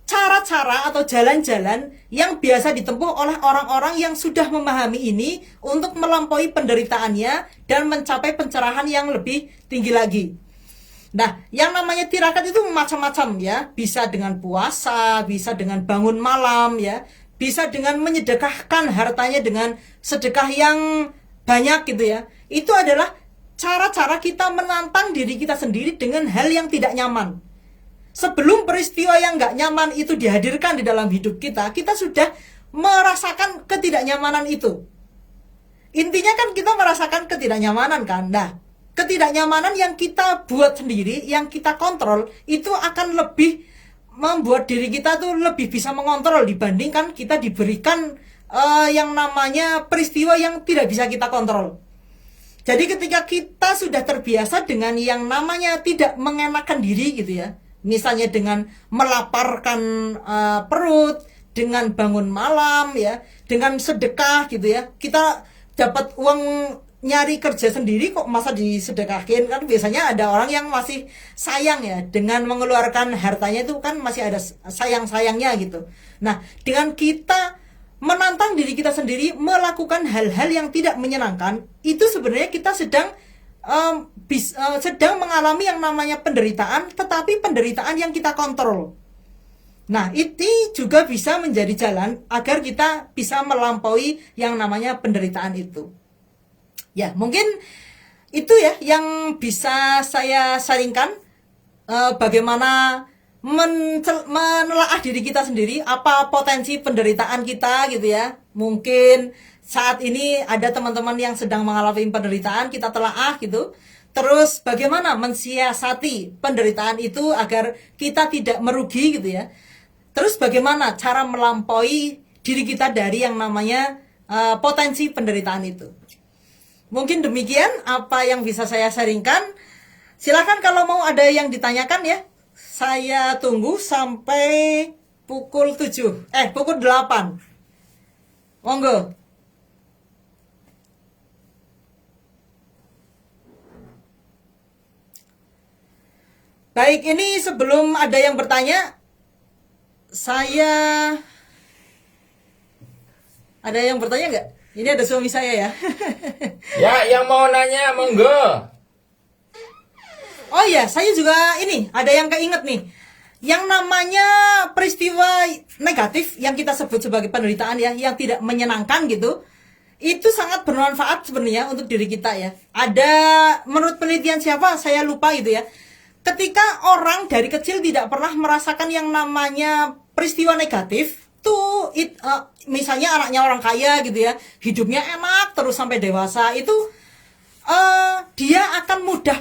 cara-cara atau jalan-jalan yang biasa ditempuh oleh orang-orang yang sudah memahami ini untuk melampaui penderitaannya dan mencapai pencerahan yang lebih tinggi lagi. Nah, yang namanya tirakat itu macam-macam ya, bisa dengan puasa, bisa dengan bangun malam ya, bisa dengan menyedekahkan hartanya dengan sedekah yang banyak gitu ya. Itu adalah cara-cara kita menantang diri kita sendiri dengan hal yang tidak nyaman. Sebelum peristiwa yang gak nyaman itu dihadirkan di dalam hidup kita, kita sudah merasakan ketidaknyamanan itu. Intinya kan kita merasakan ketidaknyamanan kan. Nah, ketidaknyamanan yang kita buat sendiri, yang kita kontrol, itu akan lebih membuat diri kita tuh lebih bisa mengontrol dibandingkan kita diberikan yang namanya peristiwa yang tidak bisa kita kontrol. Jadi ketika kita sudah terbiasa dengan yang namanya tidak mengenakan diri gitu ya, misalnya dengan melaparkan perut, dengan bangun malam ya, dengan sedekah gitu ya, kita dapat uang nyari kerja sendiri kok masa disedekahin. Kan biasanya ada orang yang masih sayang ya dengan mengeluarkan hartanya, itu kan masih ada sayang-sayangnya gitu. Nah, dengan kita menantang diri kita sendiri melakukan hal-hal yang tidak menyenangkan, itu sebenarnya kita sedang mengalami yang namanya penderitaan, tetapi penderitaan yang kita kontrol. Nah, ini juga bisa menjadi jalan agar kita bisa melampaui yang namanya penderitaan itu. Ya, mungkin itu ya yang bisa saya sharingkan, bagaimana menelaah diri kita sendiri, apa potensi penderitaan kita gitu ya. Mungkin saat ini ada teman-teman yang sedang mengalami penderitaan, kita telaah gitu. Terus bagaimana mensiasati penderitaan itu agar kita tidak merugi gitu ya. Terus bagaimana cara melampaui diri kita dari yang namanya potensi penderitaan itu. Mungkin demikian apa yang bisa saya sharingkan. Silakan kalau mau ada yang ditanyakan ya. Saya tunggu sampai pukul 7. Pukul 8. Monggo. Baik, ini sebelum ada yang bertanya, ada yang bertanya nggak? Ini ada suami saya ya. Ya, yang mau nanya, monggo. Oh iya, saya juga ini ada yang keinget nih. Yang namanya peristiwa negatif yang kita sebut sebagai penderitaan ya, yang tidak menyenangkan gitu, itu sangat bermanfaat sebenarnya untuk diri kita ya. Ada menurut penelitian siapa saya lupa gitu ya. Ketika orang dari kecil tidak pernah merasakan yang namanya peristiwa negatif, tuh misalnya anaknya orang kaya gitu ya, hidupnya enak terus sampai dewasa, itu dia akan mudah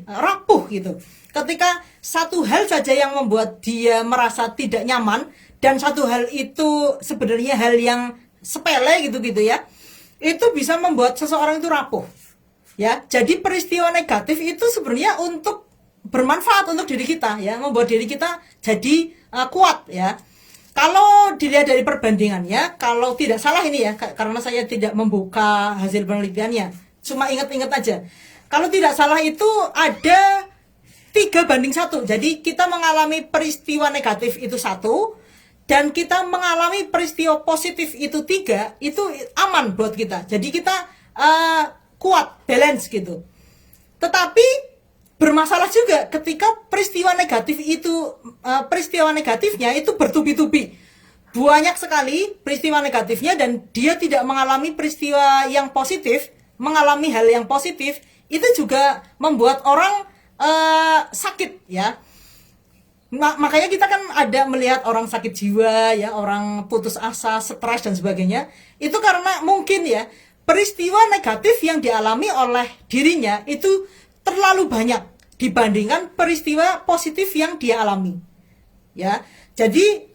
rapuh gitu. Ketika satu hal saja yang membuat dia merasa tidak nyaman, dan satu hal itu sebenarnya hal yang sepele gitu ya, itu bisa membuat seseorang itu rapuh ya. Jadi peristiwa negatif itu sebenarnya untuk bermanfaat untuk diri kita ya, membuat diri kita jadi kuat ya. Kalau dilihat dari perbandingannya, kalau tidak salah ini ya, karena saya tidak membuka hasil penelitiannya, cuma ingat-ingat aja. Kalau tidak salah itu ada 3:1. Jadi kita mengalami peristiwa negatif itu 1, dan kita mengalami peristiwa positif itu 3, itu aman buat kita. Jadi kita kuat, balance gitu. Tetapi bermasalah juga ketika peristiwa negatifnya itu bertubi-tubi. Banyak sekali peristiwa negatifnya, dan dia tidak mengalami peristiwa yang positif, mengalami hal yang positif, itu juga membuat orang sakit ya. Makanya kita kan ada melihat orang sakit jiwa ya, orang putus asa, stres dan sebagainya. Itu karena mungkin ya peristiwa negatif yang dialami oleh dirinya itu terlalu banyak dibandingkan peristiwa positif yang dia alami ya. Jadi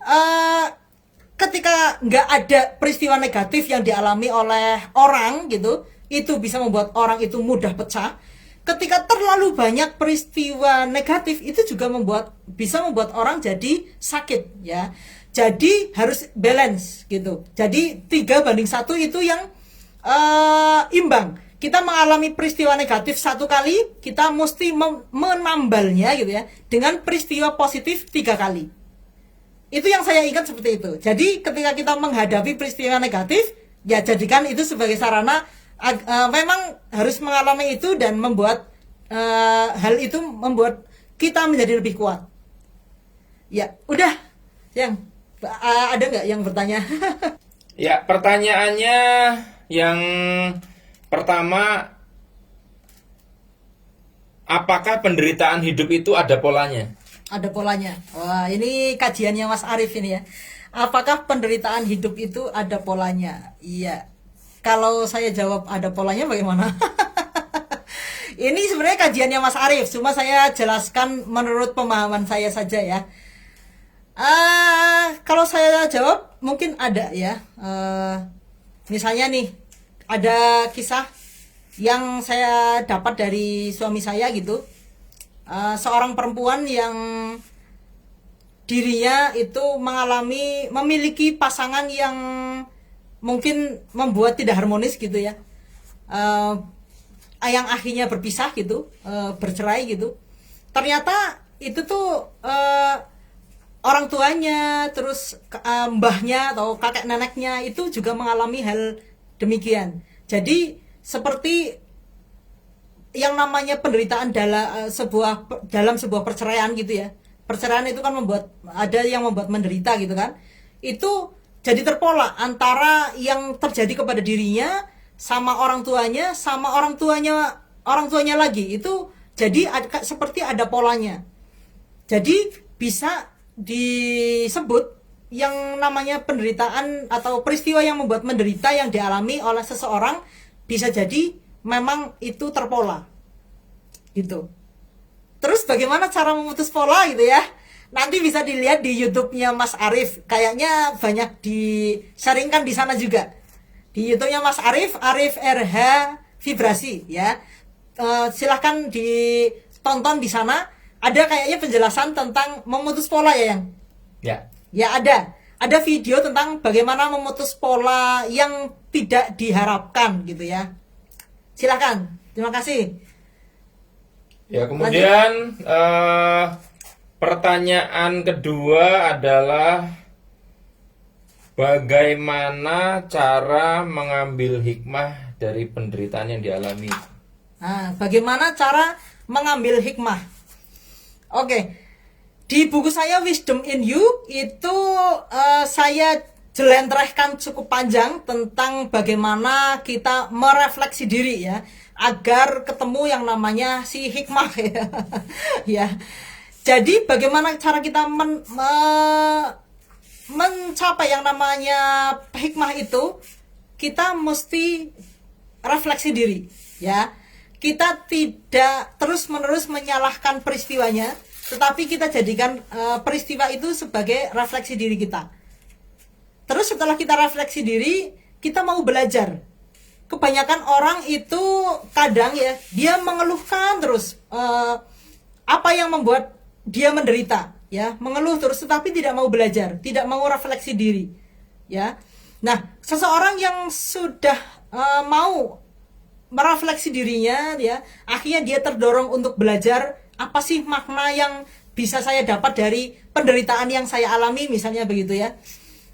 ketika nggak ada peristiwa negatif yang dialami oleh orang gitu, itu bisa membuat orang itu mudah pecah. Ketika terlalu banyak peristiwa negatif, itu juga bisa membuat orang jadi sakit ya. Jadi harus balance gitu. Jadi 3:1 itu yang imbang. Kita mengalami peristiwa negatif 1 kali, kita mesti menambalnya gitu ya, dengan peristiwa positif 3 kali. Itu yang saya ingat seperti itu. Jadi ketika kita menghadapi peristiwa negatif, ya jadikan itu sebagai sarana. Memang harus mengalami itu, dan membuat hal itu membuat kita menjadi lebih kuat. Ya, udah. Ada nggak yang bertanya? Ya, pertanyaannya yang pertama, apakah penderitaan hidup itu ada polanya? Ada polanya. Wah, ini kajiannya Mas Arief ini ya. Apakah penderitaan hidup itu ada polanya? Iya. Kalau saya jawab ada polanya bagaimana? Ini sebenarnya kajiannya Mas Arief, cuma saya jelaskan menurut pemahaman saya saja ya. Kalau saya jawab mungkin ada ya. Misalnya nih, ada kisah yang saya dapat dari suami saya gitu. Seorang perempuan yang dirinya itu memiliki pasangan yang mungkin membuat tidak harmonis gitu ya. Yang akhirnya berpisah gitu, bercerai gitu. Ternyata itu tuh orang tuanya, terus mbahnya atau kakek neneknya itu juga mengalami hal demikian. Jadi seperti yang namanya penderitaan dalam sebuah perceraian gitu ya. Perceraian itu kan ada yang membuat menderita gitu kan. Itu jadi terpola antara yang terjadi kepada dirinya sama orang tuanya, sama orang tuanya lagi. Itu jadi seperti ada polanya. Jadi bisa disebut yang namanya penderitaan atau peristiwa yang membuat menderita yang dialami oleh seseorang, bisa jadi memang itu terpola gitu. Terus bagaimana cara memutus pola gitu ya, nanti bisa dilihat di YouTube-nya Mas Arief, kayaknya banyak di-sharingkan di sana juga. di YouTube-nya Mas Arif, Arif RH Vibrasi ya. Silahkan ditonton di sana. Ada kayaknya penjelasan tentang memutus pola ya, Yang? Ya. Ya ada. Ada video tentang bagaimana memutus pola yang tidak diharapkan gitu ya. Silahkan. Terima kasih. Ya, kemudian pertanyaan kedua adalah bagaimana cara mengambil hikmah dari penderitaan yang dialami? Nah, bagaimana cara mengambil hikmah? Oke, di buku saya Wisdom in You itu saya jelentrehkan cukup panjang tentang bagaimana kita merefleksi diri ya, agar ketemu yang namanya si hikmah ya. Ya. Jadi bagaimana cara kita mencapai yang namanya hikmah itu, kita mesti refleksi diri ya. Kita tidak terus-menerus menyalahkan peristiwanya, tetapi kita jadikan peristiwa itu sebagai refleksi diri kita. Terus setelah kita refleksi diri, kita mau belajar. Kebanyakan orang itu kadang ya, dia mengeluhkan terus apa yang membuat dia menderita ya, mengeluh terus tetapi tidak mau belajar, tidak mau refleksi diri ya. Nah, seseorang yang sudah mau merefleksi dirinya ya, akhirnya dia terdorong untuk belajar apa sih makna yang bisa saya dapat dari penderitaan yang saya alami misalnya begitu ya.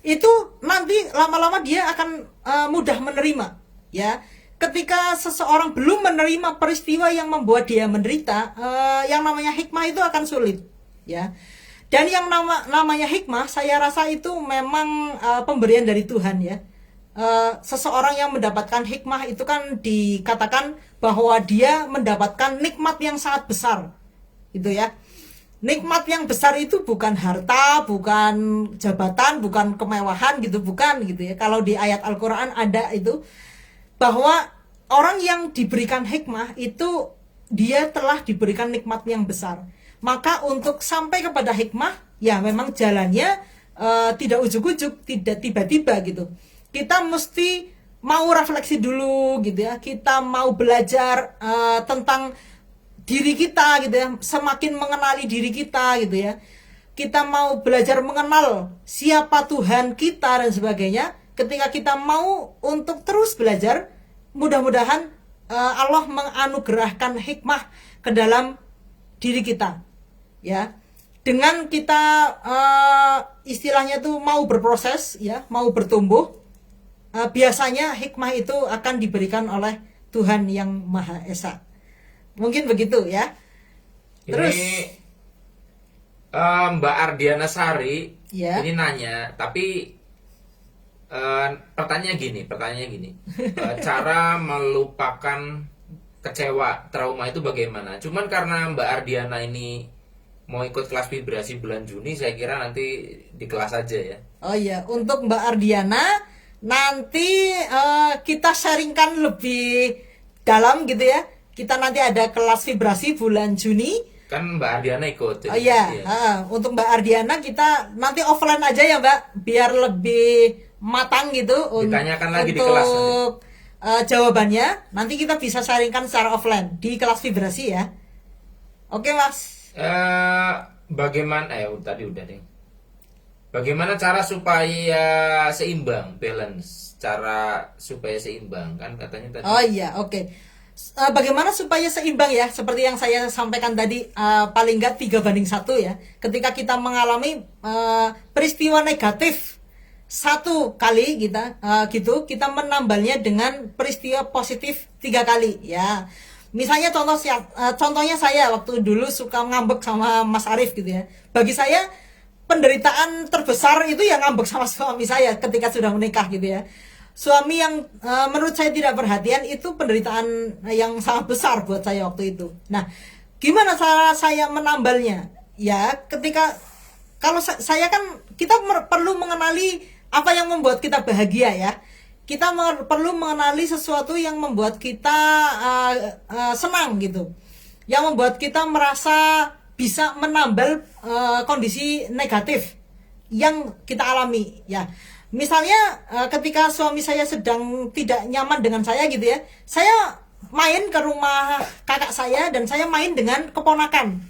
Itu nanti lama-lama dia akan mudah menerima ya. Ketika seseorang belum menerima peristiwa yang membuat dia menderita, yang namanya hikmah itu akan sulit ya. Dan yang namanya hikmah, saya rasa itu memang pemberian dari Tuhan ya. Seseorang yang mendapatkan hikmah itu kan dikatakan bahwa dia mendapatkan nikmat yang sangat besar gitu ya. Nikmat yang besar itu bukan harta, bukan jabatan, bukan kemewahan gitu, bukan gitu ya. Kalau di ayat Al-Quran ada itu bahwa orang yang diberikan hikmah itu dia telah diberikan nikmat yang besar. Maka untuk sampai kepada hikmah ya memang jalannya tidak ujuk-ujuk, tidak tiba-tiba gitu. Kita mesti mau refleksi dulu gitu ya. Kita mau belajar tentang diri kita gitu ya, semakin mengenali diri kita gitu ya. Kita mau belajar mengenal siapa Tuhan kita dan sebagainya. Ketika kita mau untuk terus belajar, mudah-mudahan Allah menganugerahkan hikmah ke dalam diri kita ya. Dengan kita istilahnya tuh mau berproses ya, mau bertumbuh, biasanya hikmah itu akan diberikan oleh Tuhan yang Maha Esa. Mungkin begitu ya. Terus ini Mbak Ardiana Sari ya. ini nanya, tapi pertanyaannya gini, cara melupakan kecewa, trauma itu bagaimana? Cuman karena Mbak Ardiana ini mau ikut kelas vibrasi bulan Juni, saya kira nanti di kelas aja ya. Oh iya, untuk Mbak Ardiana nanti kita sharingkan lebih dalam gitu ya. Kita nanti ada kelas vibrasi bulan Juni. Kan Mbak Ardiana ikut. Oh iya, untuk Mbak Ardiana kita nanti offline aja ya Mbak, biar lebih matang gitu. Ditanyakan lagi di kelas nanti. Untuk jawabannya nanti kita bisa sharingkan secara offline di kelas vibrasi ya. Oke Mas. Bagaimana? Tadi udah deh. Bagaimana cara supaya seimbang, balance? Cara supaya seimbang kan katanya tadi. Oh iya, oke. Bagaimana supaya seimbang ya, seperti yang saya sampaikan tadi, paling nggak 3:1 ya. Ketika kita mengalami peristiwa negatif satu kali kita menambalnya dengan peristiwa positif 3 kali ya. Misalnya contohnya saya waktu dulu suka ngambek sama Mas Arif gitu ya. Bagi saya penderitaan terbesar itu yang ngambek sama suami saya ketika sudah menikah gitu ya. Suami yang menurut saya tidak perhatian itu penderitaan yang sangat besar buat saya waktu itu. Nah, gimana cara saya menambalnya? Ya, kalau saya kan kita perlu mengenali apa yang membuat kita bahagia ya. Kita perlu mengenali sesuatu yang membuat kita senang gitu. Yang membuat kita merasa bisa menambal kondisi negatif yang kita alami ya. Misalnya ketika suami saya sedang tidak nyaman dengan saya gitu ya, saya main ke rumah kakak saya dan saya main dengan keponakan.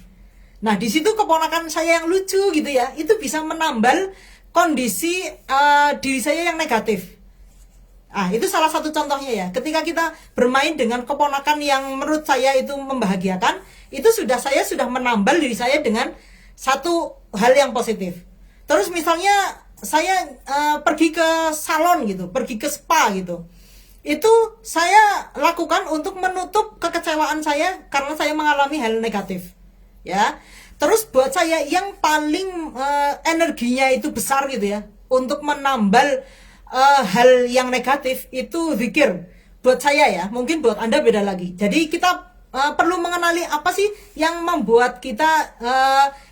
Nah, di situ keponakan saya yang lucu gitu ya, itu bisa menambal kondisi diri saya yang negatif. Ah, itu salah satu contohnya ya. Ketika kita bermain dengan keponakan yang menurut saya itu membahagiakan, itu saya sudah menambal diri saya dengan satu hal yang positif. Terus misalnya saya pergi ke salon gitu, pergi ke spa gitu. Itu saya lakukan untuk menutup kekecewaan saya karena saya mengalami hal negatif. Ya. Terus buat saya yang paling energinya itu besar gitu ya, untuk menambal hal yang negatif itu zikir. Buat saya ya, mungkin buat Anda beda lagi. Jadi kita perlu mengenali apa sih yang membuat kita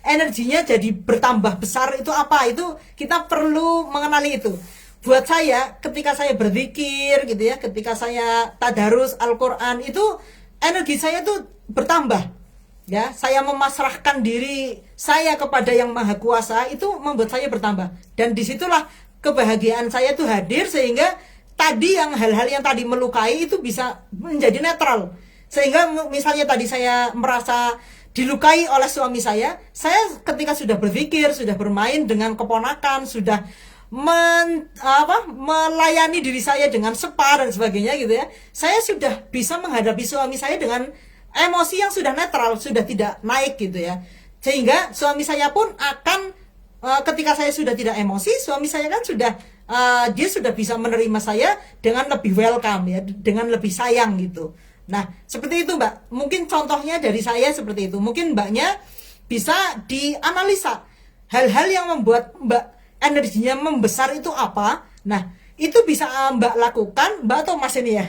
energinya jadi bertambah besar, itu apa? Itu kita perlu mengenali itu. Buat saya, ketika saya berzikir gitu ya, ketika saya tadarus Al-Quran, itu energi saya tuh bertambah. Ya, saya memasrahkan diri saya kepada Yang Maha Kuasa, itu membuat saya bertambah. Dan disitulah kebahagiaan saya tuh hadir, sehingga tadi yang hal-hal yang tadi melukai itu bisa menjadi netral. Sehingga misalnya tadi saya merasa dilukai oleh suami saya ketika sudah berpikir, sudah bermain dengan keponakan, sudah melayani diri saya dengan spa dan sebagainya gitu ya, saya sudah bisa menghadapi suami saya dengan emosi yang sudah netral, sudah tidak naik gitu ya. Sehingga suami saya pun akan ketika saya sudah tidak emosi, suami saya kan sudah dia sudah bisa menerima saya dengan lebih welcome ya, dengan lebih sayang gitu. Nah, seperti itu Mbak. Mungkin contohnya dari saya seperti itu. Mungkin Mbaknya bisa dianalisa hal-hal yang membuat Mbak energinya membesar itu apa. Nah, itu bisa Mbak lakukan, Mbak atau Mas ini ya.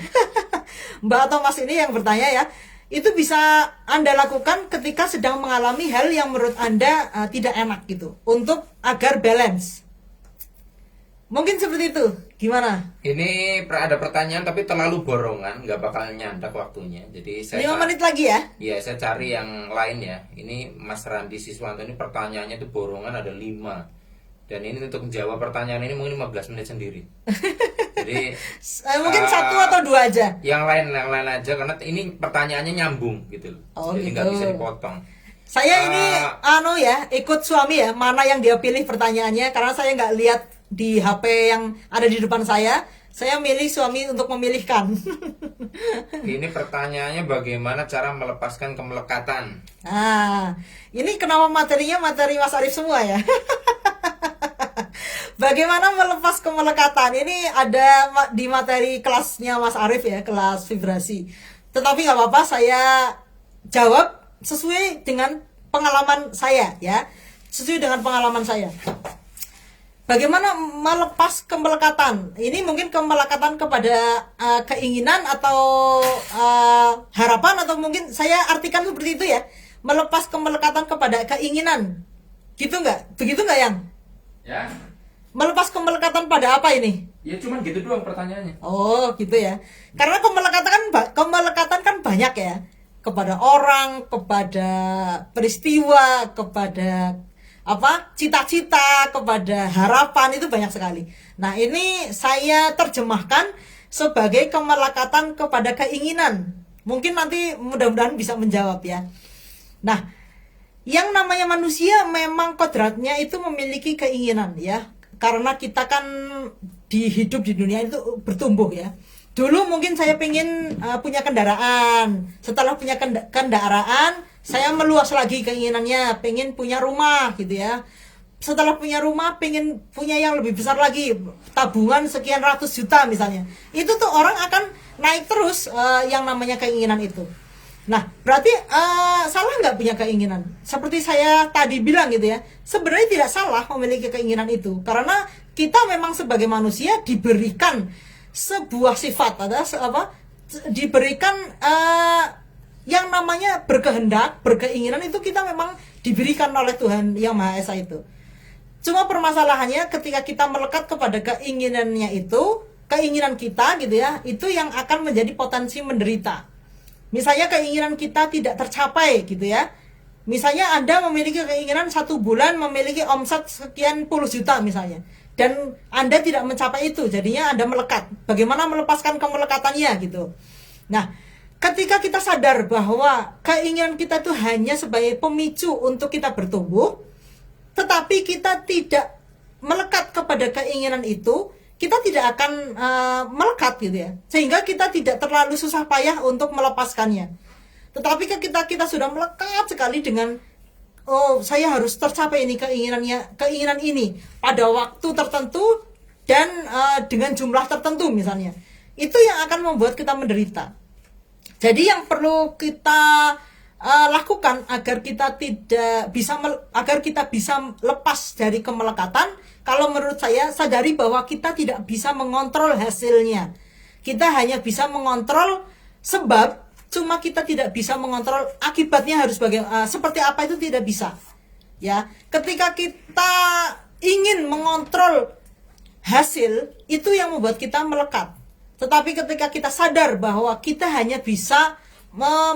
Mbak atau Mas ini yang bertanya ya. Itu bisa Anda lakukan ketika sedang mengalami hal yang menurut Anda tidak enak gitu, untuk agar balance. Mungkin seperti itu. Gimana? Ini ada pertanyaan tapi terlalu borongan, nggak bakal nyandak waktunya. Jadi 5 menit lagi ya? Iya, saya cari yang lain ya. Ini Mas Randi Siswanto, ini pertanyaannya itu borongan ada 5. Dan ini untuk menjawab pertanyaan ini mungkin 15 menit sendiri. Jadi mungkin 1 atau 2 aja. Yang lain aja, karena ini pertanyaannya nyambung gitu loh. Oh, jadi gitu. nggak bisa dipotong. Saya ini ikut suami ya, mana yang dia pilih pertanyaannya, karena saya nggak lihat di HP yang ada di depan saya. Saya milih suami untuk memilihkan. Ini pertanyaannya, bagaimana cara melepaskan kemelekatan? Nah, ini kenapa materinya materi Mas Arif semua ya? Bagaimana melepas kemelekatan? Ini ada di materi kelasnya Mas Arif ya, kelas vibrasi. Tetapi nggak apa-apa, saya jawab sesuai dengan pengalaman saya ya. Sesuai dengan pengalaman saya. Bagaimana melepas kemelekatan? Ini mungkin kemelekatan kepada keinginan atau harapan, atau mungkin saya artikan seperti itu ya. Melepas kemelekatan kepada keinginan. Gitu nggak? Begitu nggak Yang? Ya. Melepas kemelekatan pada apa ini? Ya cuman gitu doang pertanyaannya. Oh, gitu ya. Karena kemelekatan kan banyak ya. Kepada orang, kepada peristiwa, kepada cita-cita, kepada harapan, itu banyak sekali. Nah, ini saya terjemahkan sebagai kemelekatan kepada keinginan. Mungkin nanti mudah-mudahan bisa menjawab ya. Nah, yang namanya manusia memang kodratnya itu memiliki keinginan ya. Karena kita kan hidup di dunia itu bertumbuh ya. Dulu mungkin saya pengen punya kendaraan. Setelah punya kendaraan, saya meluas lagi keinginannya, pengen punya rumah gitu ya. Setelah punya rumah, pengen punya yang lebih besar lagi, tabungan sekian ratus juta misalnya. Itu tuh orang akan naik terus yang namanya keinginan itu. Nah, berarti salah nggak punya keinginan? Seperti saya tadi bilang gitu ya, sebenarnya tidak salah memiliki keinginan itu, karena kita memang sebagai manusia diberikan sebuah sifat, diberikan yang namanya berkehendak, berkeinginan, itu kita memang diberikan oleh Tuhan Yang Maha Esa itu. Cuma permasalahannya ketika kita melekat kepada keinginannya itu, keinginan kita gitu ya, itu yang akan menjadi potensi menderita. Misalnya keinginan kita tidak tercapai gitu ya. Misalnya Anda memiliki keinginan 1 bulan memiliki omset sekian puluh juta misalnya. dan Anda tidak mencapai itu, jadinya Anda melekat. Bagaimana melepaskan kemelekatannya gitu. Nah, ketika kita sadar bahwa keinginan kita itu hanya sebagai pemicu untuk kita bertumbuh, tetapi kita tidak melekat kepada keinginan itu, kita tidak akan melekat gitu ya. Sehingga kita tidak terlalu susah payah untuk melepaskannya. Tetapi ketika kita sudah melekat sekali dengan saya harus tercapai ini keinginan ini pada waktu tertentu dan dengan jumlah tertentu misalnya, itu yang akan membuat kita menderita. Jadi yang perlu kita lakukan agar kita bisa lepas dari kemelekatan, kalau menurut saya, sadari bahwa kita tidak bisa mengontrol hasilnya. Kita hanya bisa mengontrol sebab, cuma kita tidak bisa mengontrol akibatnya harus seperti apa, itu tidak bisa. Ya, ketika kita ingin mengontrol hasil, itu yang membuat kita melekat. Tetapi ketika kita sadar bahwa kita hanya bisa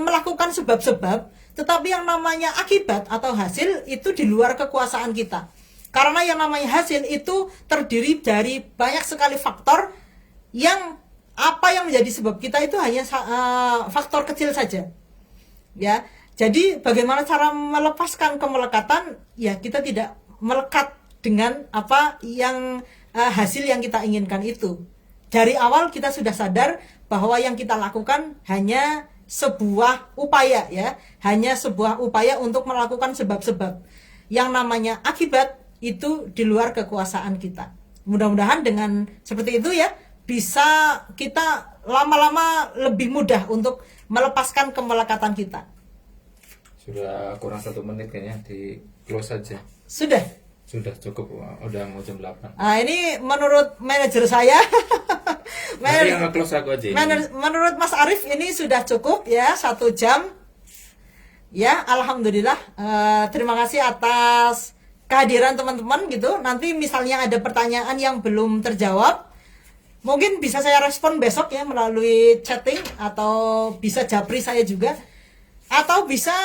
melakukan sebab-sebab, tetapi yang namanya akibat atau hasil itu di luar kekuasaan kita. Karena yang namanya hasil itu terdiri dari banyak sekali faktor, yang apa yang menjadi sebab kita itu hanya faktor kecil saja. Ya. Jadi bagaimana cara melepaskan kemelekatan? Ya, kita tidak melekat dengan apa yang hasil yang kita inginkan itu. Dari awal kita sudah sadar bahwa yang kita lakukan hanya sebuah upaya, ya, hanya sebuah upaya untuk melakukan sebab-sebab. Yang namanya akibat itu di luar kekuasaan kita. Mudah-mudahan dengan seperti itu ya, bisa kita lama-lama lebih mudah untuk melepaskan kemelekatan kita. Sudah kurang 1 menit kayaknya, di close saja. Sudah Cukup, udah mau jam 8. Nah, ini menurut manajer saya. Nanti yang nge-close aku aja. Menurut Mas Arief ini sudah cukup ya, 1 jam. Ya, alhamdulillah. Terima kasih atas kehadiran teman-teman gitu. Nanti misalnya ada pertanyaan yang belum terjawab, mungkin bisa saya respon besok ya melalui chatting, atau bisa japri saya juga, atau bisa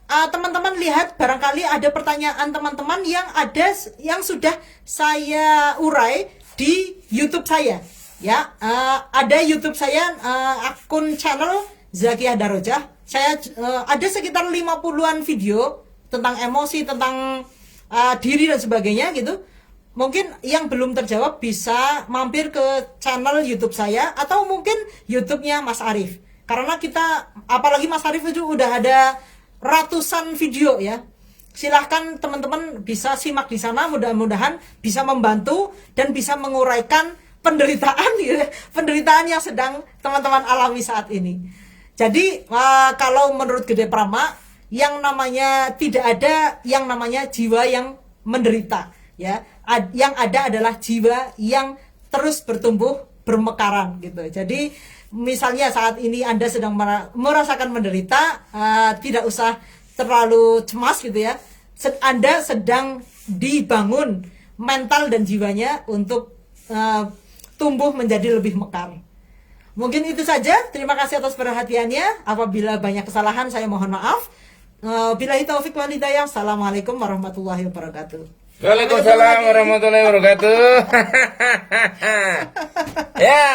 teman-teman lihat barangkali ada pertanyaan teman-teman yang sudah saya urai di YouTube saya. Ya, ada YouTube saya, akun channel Zakiyah Darojah. Saya ada sekitar 50-an video tentang emosi, tentang diri dan sebagainya gitu. Mungkin yang belum terjawab bisa mampir ke channel YouTube saya, atau mungkin YouTube-nya Mas Arief. Karena kita, apalagi Mas Arief itu udah ada ratusan video ya. Silahkan teman-teman bisa simak di sana, mudah-mudahan bisa membantu dan bisa menguraikan penderitaan yang sedang teman-teman alami saat ini. Jadi kalau menurut Gede Prama, yang namanya tidak ada yang namanya jiwa yang menderita ya. Yang ada adalah jiwa yang terus bertumbuh, bermekaran gitu. Jadi misalnya saat ini Anda sedang merasakan menderita, tidak usah terlalu cemas gitu ya. Anda sedang dibangun mental dan jiwanya untuk tumbuh menjadi lebih mekar. Mungkin itu saja. Terima kasih atas perhatiannya. Apabila banyak kesalahan, saya mohon maaf. Billahi taufik wal hidayah. Assalamualaikum warahmatullahi wabarakatuh. Waalaikumsalam warahmatullahi wabarakatuh. Ya.